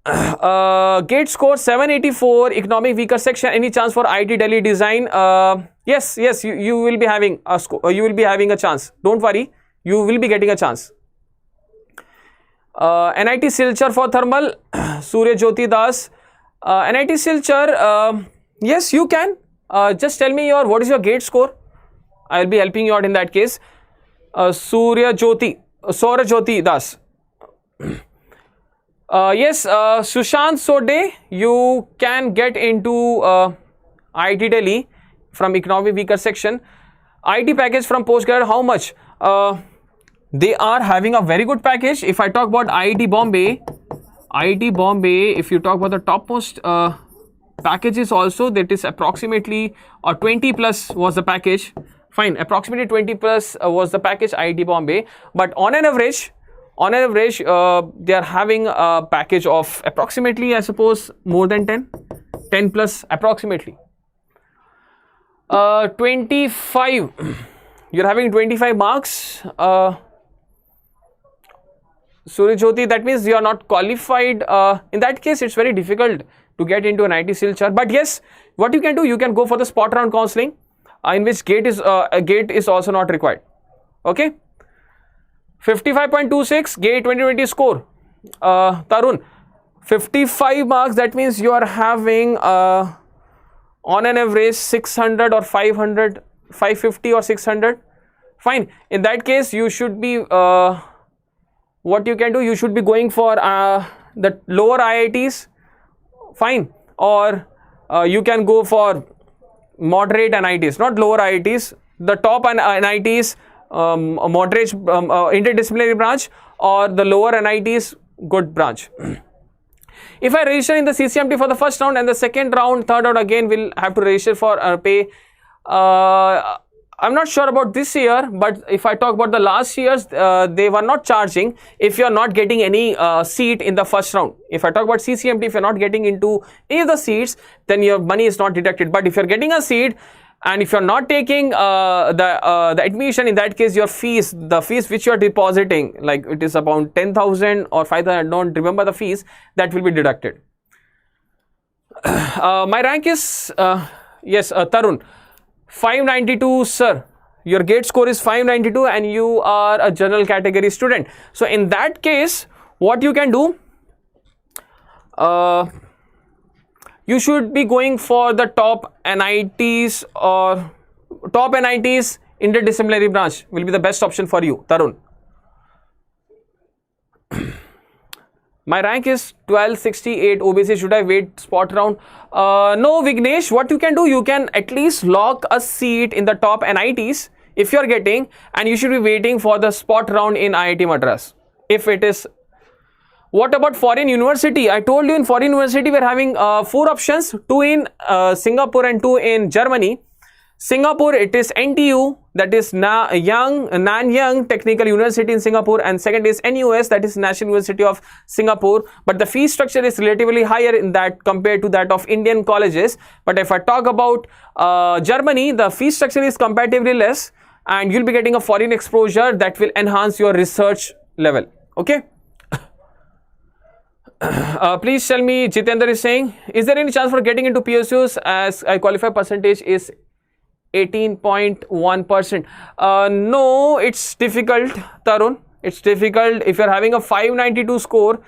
GATE score 784, economic weaker section. Any chance for IIT Delhi design? Yes, you will be having a you will be having a chance. Don't worry, you will be getting a chance. NIT Silchar for thermal, Surya Jyoti Das. NIT Silchar, yes, you can. Just tell me what is your GATE score. I will be helping you out in that case. Surya Jyoti Das. Yes, Sushant Sode, you can get into IIT Delhi from economic weaker section. IT package from postgrad, how much? They are having a very good package. If I talk about IIT Bombay, if you talk about the topmost packages also, that is approximately 20 plus was the package. Fine, approximately 20 plus was the package IIT Bombay. But on an average, they are having a package of approximately, I suppose, more than 10 plus approximately. 25, you're having 25 marks. Surya Jyoti, that means you are not qualified. In that case, it's very difficult to get into an IT Silchar. But yes, what you can do, you can go for the spot round counseling, in which GATE is also not required. Okay. 55.26 GATE 2020 score. Tarun, 55 marks. That means you are having on an average 600 or 500, 550 or 600. Fine. In that case, you should be. What you can do, you should be going for the lower IITs, fine, or you can go for moderate NITs, not lower IITs, the top NITs, moderate interdisciplinary branch, or the lower NITs, good branch. If I register in the CCMT for the first round and the second round, third round again will have to register for pay. I'm not sure about this year, but if I talk about the last years, they were not charging if you are not getting any seat in the first round. If I talk about CCMT, if you're not getting into any of the seats, then your money is not deducted. But if you're getting a seat and if you're not taking the admission, in that case, your fees, the fees which you're depositing, like it is about 10,000 or 5,000, I don't remember the fees, that will be deducted. My rank is, yes, Tarun. 592, sir. Your GATE score is 592 and you are a general category student. So in that case, what you can do, you should be going for the top NITs or top NITs interdisciplinary branch will be the best option for you, Tarun. My rank is 1268 OBC. Should I wait spot round? No, Vignesh. What you can do, you can at least lock a seat in the top NITs if you are getting, and you should be waiting for the spot round in IIT Madras. If it is. What about foreign university? I told you in foreign university we are having 4 options: 2 in Singapore and 2 in Germany. Singapore, it is NTU, that is Nanyang Technical University in Singapore, and second is NUS, that is National University of Singapore. But the fee structure is relatively higher in that compared to that of Indian colleges. But if I talk about Germany, the fee structure is comparatively less, and you'll be getting a foreign exposure that will enhance your research level. Okay. Please tell me, Jitendra is saying, is there any chance for getting into PSUs as I qualify percentage is 18.1%. No, it's difficult, Tarun. It's difficult. If you're having a 592 score,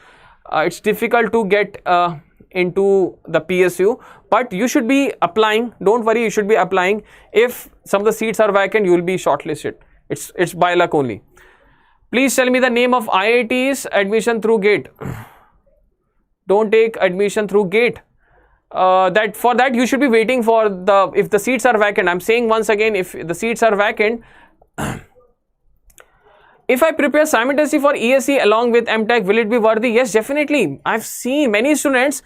it's difficult to get into the PSU. But you should be applying. Don't worry, you should be applying. If some of the seats are vacant, you will be shortlisted. It's by luck only. Please tell me the name of IITs admission through GATE. don't take admission through GATE. That for that you should be waiting for if the seats are vacant. I'm saying once again, if the seats are vacant, if I prepare simultaneously for ESE along with M.Tech, will it be worthy? Yes, definitely. I've seen many students,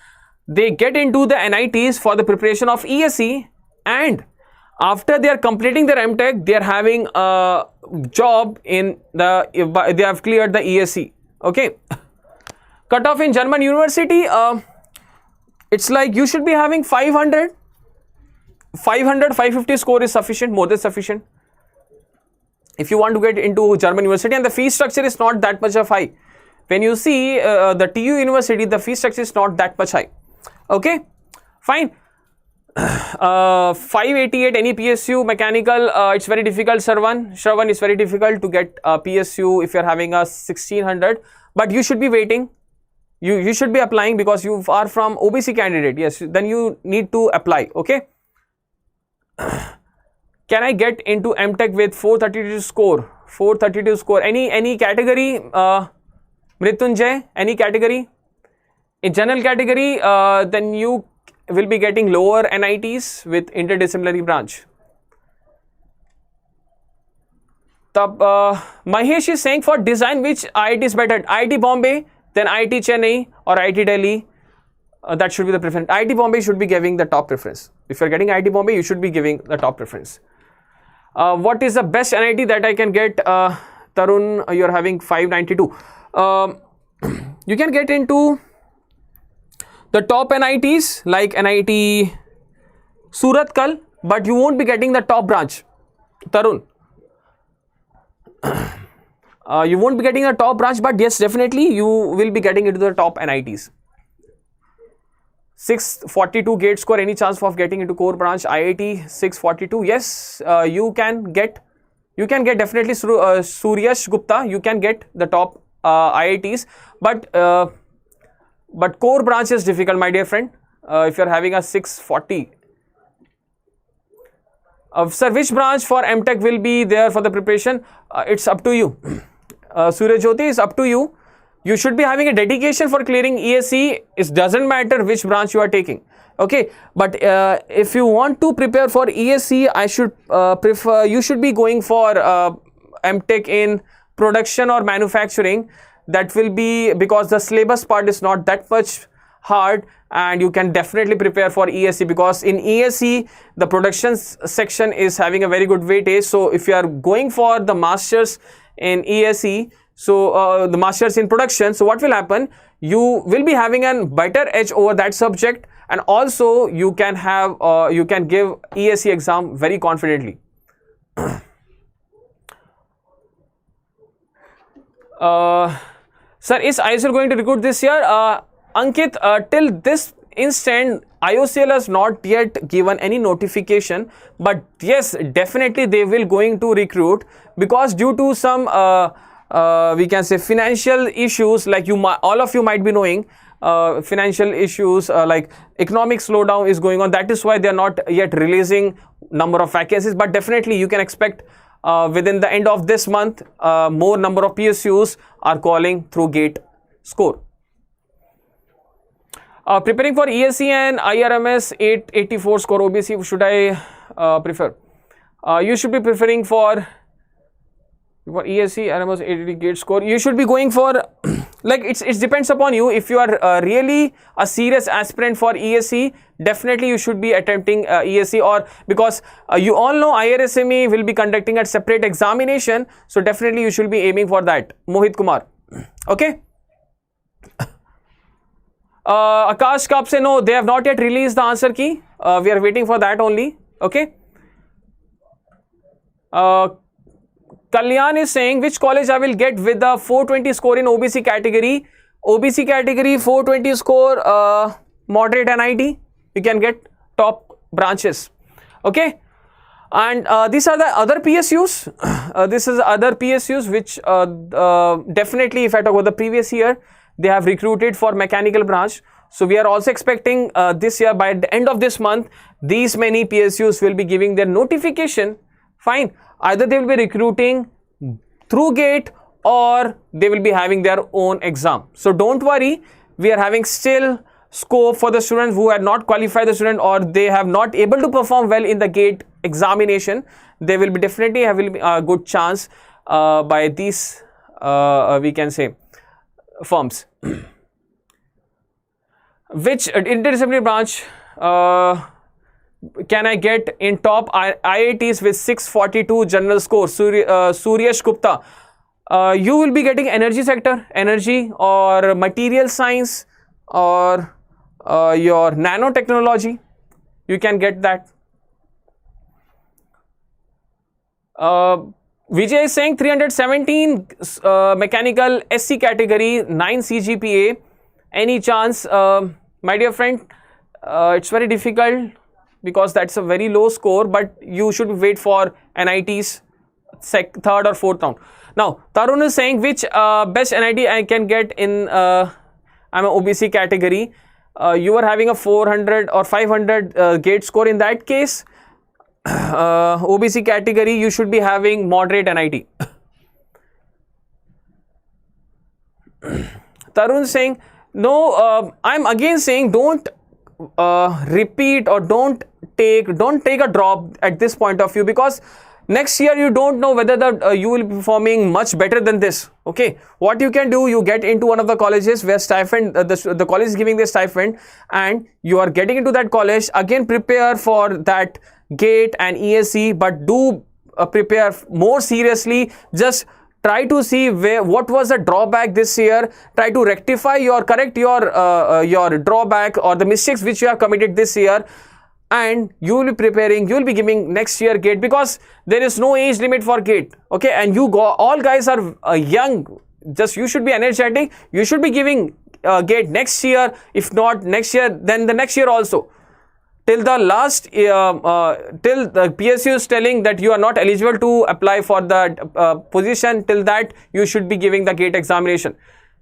they get into the NITs for the preparation of ESE, and after they are completing their M.Tech, they are having a job in they have cleared the ESE. Okay. Cutoff in German university, it's like you should be having 550 score is sufficient, more than sufficient, if you want to get into German university, and the fee structure is not that much of high. When you see the TU university, the fee structure is not that much high. Okay, fine. 588 any PSU mechanical, it's very difficult. Shravan is very difficult to get PSU if you're having a 1600, but you should be waiting. You should be applying because you are from OBC candidate. Yes, then you need to apply. Okay. Can I get into M.Tech with 432 score? 432 score. Any category? Mrityunjay, any category? In general category, then you will be getting lower NITs with interdisciplinary branch. Mahesh is saying for design, which IIT is better? IIT Bombay, then IIT Chennai or IIT Delhi. That should be the preference. IIT Bombay should be giving the top preference. If you're getting IIT Bombay, you should be giving the top preference. What is the best NIT that I can get? Tarun, you're having 592. You can get into the top NITs like NIT Suratkal, but you won't be getting the top branch. Tarun. You won't be getting a top branch, but yes, definitely you will be getting into the top NITs. 642 GATE score, any chance of getting into core branch? IIT 642, yes, you can get definitely SOORAJ Gupta, you can get the top IITs, but core branch is difficult, my dear friend. If you're having a 640. Sir, which branch for M.Tech will be there for the preparation? It's up to you. Surya Jyoti, is up to you. You should be having a dedication for clearing ESE. It doesn't matter which branch you are taking. Okay, but if you want to prepare for ESE, I should prefer, you should be going for M.Tech in production or manufacturing. That will be because the syllabus part is not that much hard, and you can definitely prepare for ESE, because in ESE the production section is having a very good weightage. So if you are going for the masters in ESE, so the masters in production, so what will happen, you will be having a better edge over that subject, and also you can have you can give ESE exam very confidently. Sir, is ISL going to recruit this year? Ankit, till this instant, IOCL has not yet given any notification, but yes, definitely they will going to recruit, because due to some we can say financial issues, like all of you might be knowing, financial issues like economic slowdown is going on. That is why they are not yet releasing number of vacancies, but definitely you can expect within the end of this month more number of PSUs are calling through GATE score. Preparing for ESE and IRMS 884 score OBC, should I prefer? You should be preferring for ESE, IRMS 880 GATE score. You should be going for like it depends upon you. If you are really a serious aspirant for ESE, definitely you should be attempting ESE, or because you all know IRSME will be conducting a separate examination, so definitely you should be aiming for that. Mohit Kumar, okay. Akash Kaap say no, they have not yet released the answer key. We are waiting for that only. Okay. Kalyan is saying which college I will get with the 420 score in OBC category. OBC category 420 score, moderate NIT. You can get top branches. Okay. And these are the other PSUs. This is other PSUs which definitely, if I talk about the previous year, they have recruited for mechanical branch. So we are also expecting this year, by the end of this month, these many PSUs will be giving their notification. Fine. Either they will be recruiting through GATE or they will be having their own exam. So don't worry. we are having still scope for the students who had not qualified the student, or they have not able to perform well in the GATE examination. They will be definitely having a good chance by these we can say firms. Which interdisciplinary branch can I get in top IITs with 642 general score? Suryash Gupta. You will be getting energy sector, energy or material science, or your nanotechnology. You can get that. Vijay is saying 317 mechanical SC category, 9 CGPA. Any chance? My dear friend, it's very difficult because that's a very low score, but you should wait for NITs third or fourth round. Now, Tarun is saying which best NIT I can get in I'm an OBC category. You are having a 400 or 500 GATE score. In that case, OBC category, you should be having moderate NIT. Tarun saying, no, I'm again saying don't repeat or don't take a drop at this point of view, because next year you don't know whether you will be performing much better than this. Okay, what you can do, you get into one of the colleges where stipend, the college is giving the stipend, and you are getting into that college. Again, prepare for that GATE and ESE, but do prepare more seriously. Just try to see what was the drawback this year. Try to rectify correct your drawback or the mistakes which you have committed this year, and you will be preparing. You will be giving next year GATE, because there is no age limit for GATE. Okay, and all guys are young. Just you should be energetic. You should be giving GATE next year. If not next year, then the next year also. Till the last, till the PSU is telling that you are not eligible to apply for the position, till that you should be giving the GATE examination.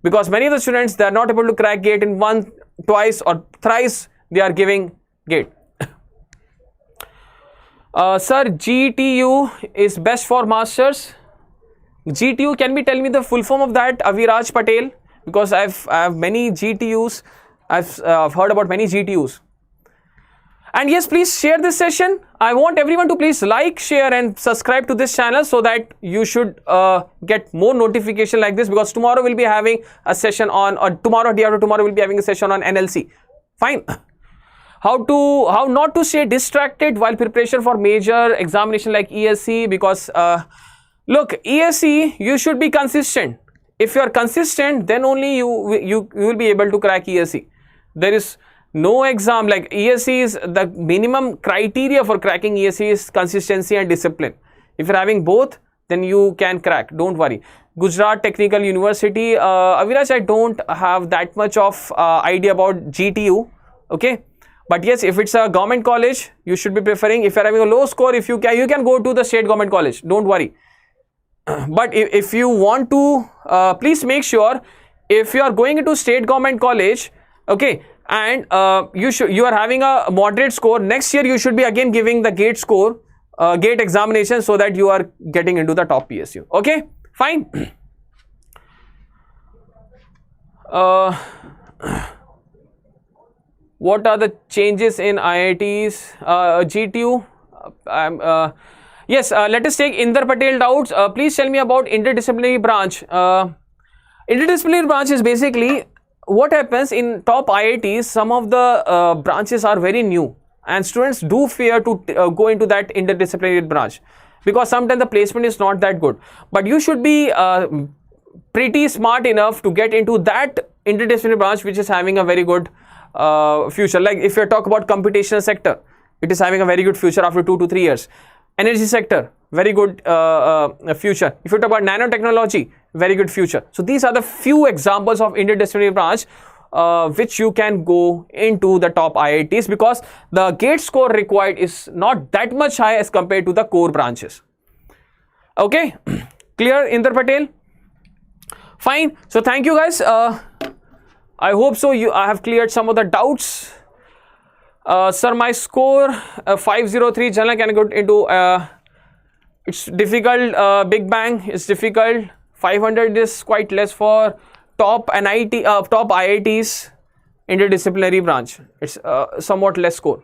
Because many of the students, they are not able to crack GATE in once, twice or thrice, they are giving GATE. Sir, GTU is best for masters. GTU, can we tell me the full form of that, Aviraj Patel? Because I have many GTUs, I've heard about many GTUs. And yes, please share this session. I want everyone to please like, share and subscribe to this channel, so that you should get more notification like this, because tomorrow we'll be having a session on, or tomorrow, day after tomorrow we'll be having a session on NLC. Fine. How not to stay distracted while preparation for major examination like ESE, because look, ESE, you should be consistent. If you are consistent, then only you will be able to crack ESE. There is no exam like ESE. Is the minimum criteria for cracking ESE is consistency and discipline. If you're having both, then you can crack, don't worry. Gujarat Technical University, Aviraj, I don't have that much of idea about GTU, okay, but yes, if it's a government college, you should be preferring. If you're having a low score, if you can go to the state government college, don't worry. But if you want to, please make sure, if you are going into state government college, okay, and you are having a moderate score, next year you should be again giving the GATE score, GATE examination, so that you are getting into the top PSU. Okay, fine. What are the changes in IITs? GTU? Yes, let us take Inder Patel doubts. Please tell me about interdisciplinary branch. Interdisciplinary branch is basically what happens in top IITs. Some of the branches are very new, and students do fear to go into that interdisciplinary branch, because sometimes the placement is not that good. But you should be pretty smart enough to get into that interdisciplinary branch, which is having a very good future. Like if you talk about computational sector, it is having a very good future after 2 to 3 years. Energy sector, very good future. If you talk about nanotechnology, very good future. So these are the few examples of interdisciplinary branch which you can go into the top IITs, because the GATE score required is not that much high as compared to the core branches. Okay, clear, Inder Patel? Fine. So thank you guys. I hope so. I have cleared some of the doubts. Sir, my score 503 general can go into it's difficult. Big Bang is difficult. 500 is quite less for top NIT, top IITs interdisciplinary branch. It's somewhat less score.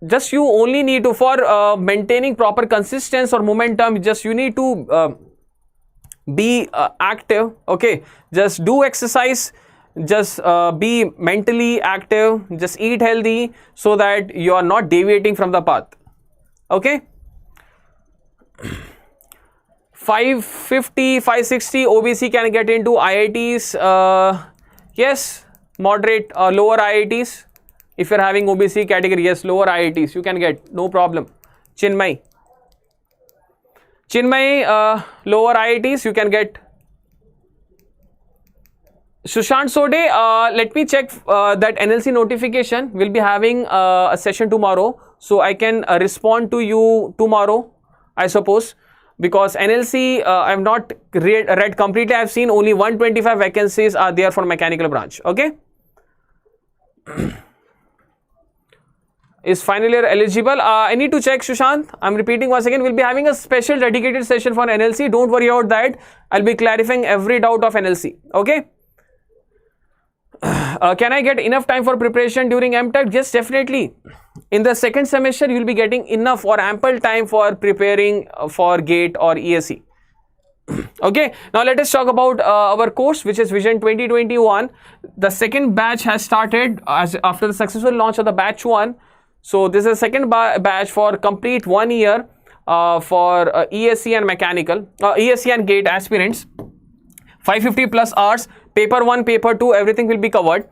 Just you only need to, for maintaining proper consistency or momentum, just you need to be active. Okay, just do exercise, just be mentally active, just eat healthy so that you are not deviating from the path. Okay, 550, 560 OBC can get into IITs. Yes, moderate, lower IITs. If you're having OBC category, yes, lower IITs you can get, no problem. Chinmay, lower IITs you can get. Sushant Sode, let me check that NLC notification. Will be having a session tomorrow, so I can respond to you tomorrow, I suppose, because NLC I have not read completely. I have seen only 125 vacancies are there for mechanical branch. Okay. Is final year eligible? I need to check, Sushant. I'm repeating once again. We'll be having a special dedicated session for NLC. Don't worry about that. I'll be clarifying every doubt of NLC. Okay. Can I get enough time for preparation during M.Tech? Yes, definitely. In the second semester, you will be getting enough or ample time for preparing for GATE or ESE. Okay, now let us talk about our course, which is Vision 2021. The second batch has started after the successful launch of the batch 1. So this is the second batch for complete 1 year for ESE and mechanical, ESE and GATE aspirants. 550 plus hours, paper 1, paper 2, everything will be covered.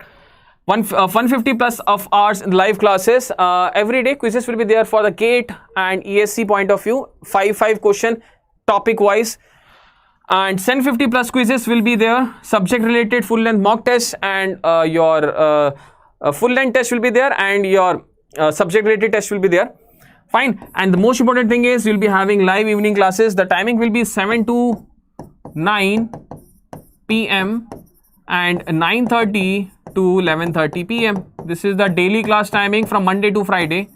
150 plus of hours in live classes. Every day quizzes will be there for the GATE and ESE point of view. 5 question topic wise. And 1050 plus quizzes will be there. Subject related full length mock tests and your full length test will be there, and your subject related test will be there. Fine. And the most important thing is you'll be having live evening classes. The timing will be 7 to 9 PM and 9:30 to 11:30 PM. This is the daily class timing from Monday to Friday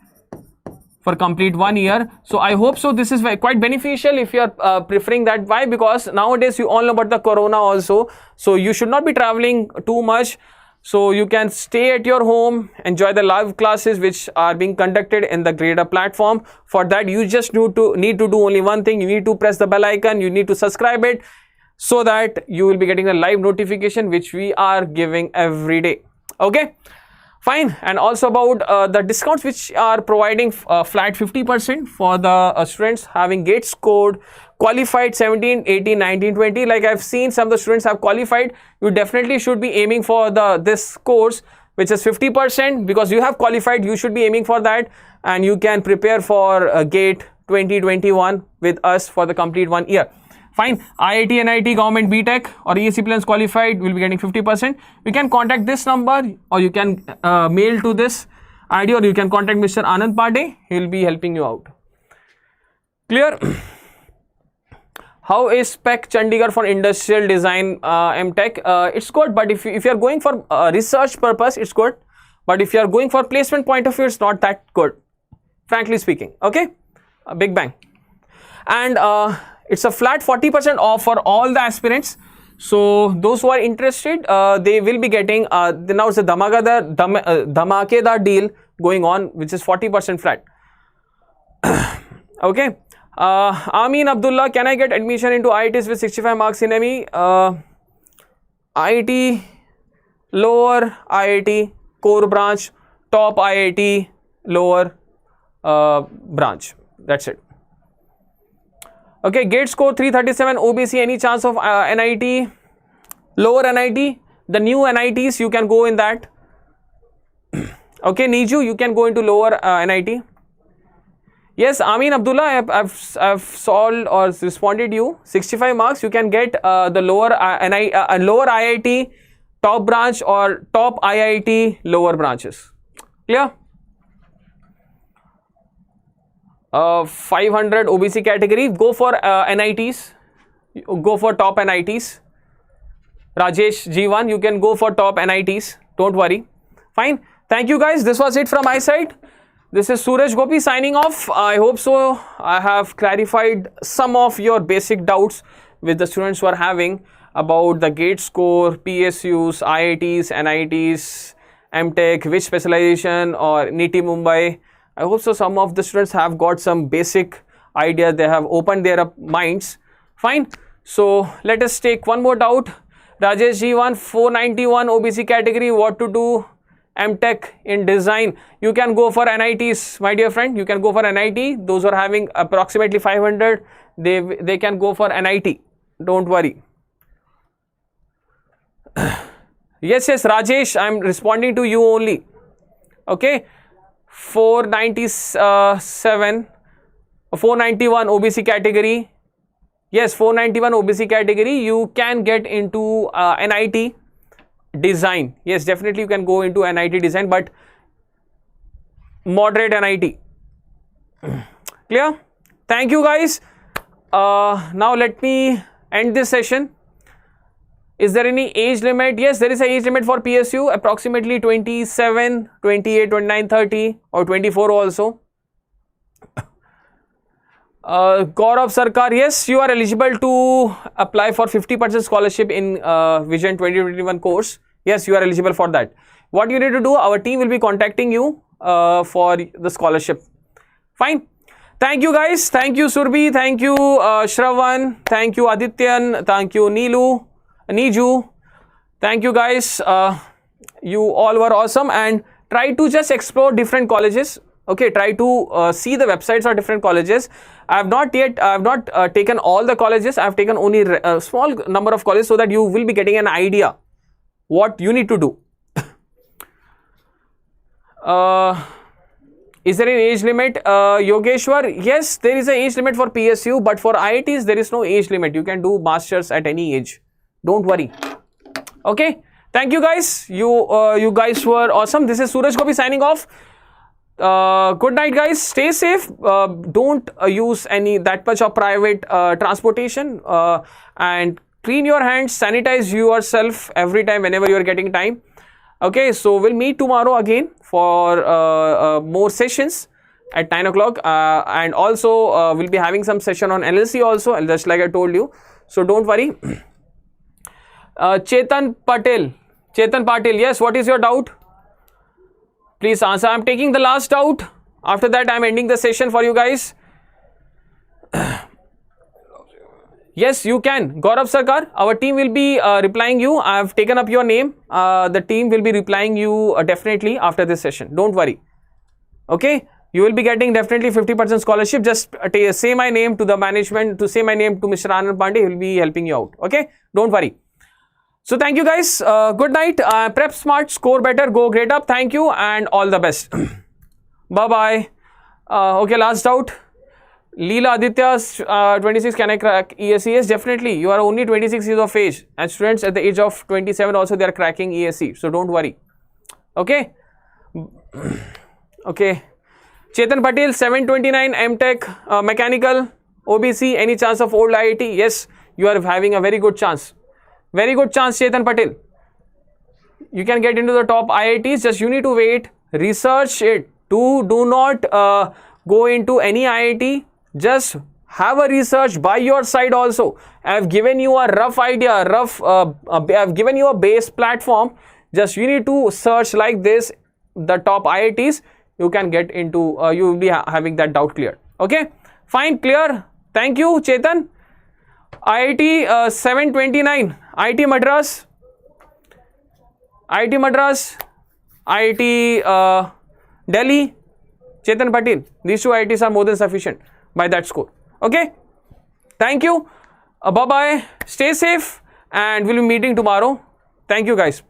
for complete 1 year. So I hope so. This is quite beneficial if you are preferring that. Why? Because nowadays you all know about the corona also. So you should not be traveling too much. So you can stay at your home, enjoy the live classes which are being conducted in the Gradeup platform. For that, you just need to do only one thing. You need to press the bell icon. You need to subscribe it, so that you will be getting a live notification which we are giving every day. Okay, fine. And also about the discounts which are providing flat 50% for the students having GATE scored qualified 17, 18, 19, 20. Like I've seen some of the students have qualified. You definitely should be aiming for this course which is 50%, because you have qualified. You should be aiming for that, and you can prepare for GATE 2021 with us for the complete 1 year. Fine. IIT and NIT government B.Tech or ESE plans qualified will be getting 50%. You can contact this number, or you can mail to this ID, or you can contact Mr. Anand Pade. He will be helping you out. Clear? How is SPEC Chandigarh for industrial design M.Tech? It's good, but if you are going for research purpose, it's good. But if you are going for placement point of view, it's not that good, frankly speaking. Okay, big bang. And it's a flat 40% off for all the aspirants. So those who are interested, they will be getting now it's a dhamakedar deal going on, which is 40% flat. Okay. Amin Abdullah, can I get admission into IITs with 65 marks in ME? IIT, lower IIT, core branch, top IIT, lower branch. That's it. Okay, GATE score 337, OBC, any chance of NIT? Lower NIT, the new NITs, you can go in that. Okay, Niju, you can go into lower NIT. Yes, Amin Abdullah, I've solved or responded you. 65 marks, you can get the lower lower IIT top branch or top IIT lower branches. Clear? 500 OBC category, go for NITs, go for top NITs. Rajesh G1, you can go for top NITs, don't worry. Fine. Thank you guys, this was it from my side. This is SOORAJ Gopi signing off. I hope so I have clarified some of your basic doubts which the students were having about the GATE score, PSUs, IITs, NITs, M.Tech, which specialization, or NITIE Mumbai. I hope so some of the students have got some basic idea. They have opened their minds. Fine. So let us take one more doubt. Rajesh G1, 491 OBC category, what to do? M.Tech in design. You can go for NITs, my dear friend. You can go for NIT. Those who are having approximately 500, they can go for NIT. Don't worry. Yes, Rajesh, I am responding to you only. Okay. 491 OBC category. Yes, 491 OBC category. You can get into NIT design. Yes, definitely you can go into NIT design, but moderate NIT. Clear? Thank you, guys. Now let me end this session. Is there any age limit? Yes, there is an age limit for PSU, approximately 27, 28, 29, 30 or 24 also. Gaurav Sarkar, yes, you are eligible to apply for 50% scholarship in Vision 2021 course. Yes, you are eligible for that. What you need to do, our team will be contacting you for the scholarship. Fine. Thank you, guys. Thank you, Surbhi. Thank you, Shravan. Thank you, Adityan. Thank you, Niju. Thank you, guys. You all were awesome, and try to just explore different colleges. Okay, try to see the websites of different colleges. I have not taken all the colleges. I have taken only a small number of colleges so that you will be getting an idea what you need to do. Is there an age limit? Yogeshwar, yes, there is an age limit for PSU, but for IITs there is no age limit. You can do masters at any age. Don't worry. Okay, thank you, guys. You guys were awesome. This is Suraj Gopi signing off. Good night, guys. Stay safe. Don't use that much of private transportation, and clean your hands, sanitize yourself every time whenever you are getting time. Okay, so we'll meet tomorrow again for more sessions at 9 o'clock, and also we'll be having some session on LLC also, just like I told you. So don't worry. Chetan Patel, yes, what is your doubt? Please answer. I'm taking the last doubt. After that, I'm ending the session for you guys. Yes, you can. Gaurav Sarkar, our team will be replying you. I've taken up your name. The team will be replying you definitely after this session. Don't worry. Okay, you will be getting definitely 50% scholarship. Just say my name to the management, to say my name to Mr. Anand Pandey. He will be helping you out. Okay, don't worry. So thank you, guys. Good night. Prep smart, score better, go Gradeup. Thank you and all the best. Bye-bye. Okay, last doubt. Leela Aditya, 26, can I crack ESE? Yes, definitely. You are only 26 years of age. And students at the age of 27 also, they are cracking ESE. So don't worry. Okay. Okay. Chetan Patel, 729, M.Tech, mechanical, OBC, any chance of old IIT? Yes, you are having a very good chance. Very good chance, Chetan Patel. You can get into the top IITs. Just you need to wait, research it. Do not go into any IIT. Just have a research by your side also. I have given you a rough idea, I have given you a base platform. Just you need to search like this, the top IITs. You can get into, you will be having that doubt clear. Okay, fine, clear. Thank you, Chetan. IIT 729, IIT Madras, IIT Delhi, Chetan Patel. These two IITs are more than sufficient by that score. Okay, thank you. Bye-bye. Stay safe and we'll be meeting tomorrow. Thank you, guys.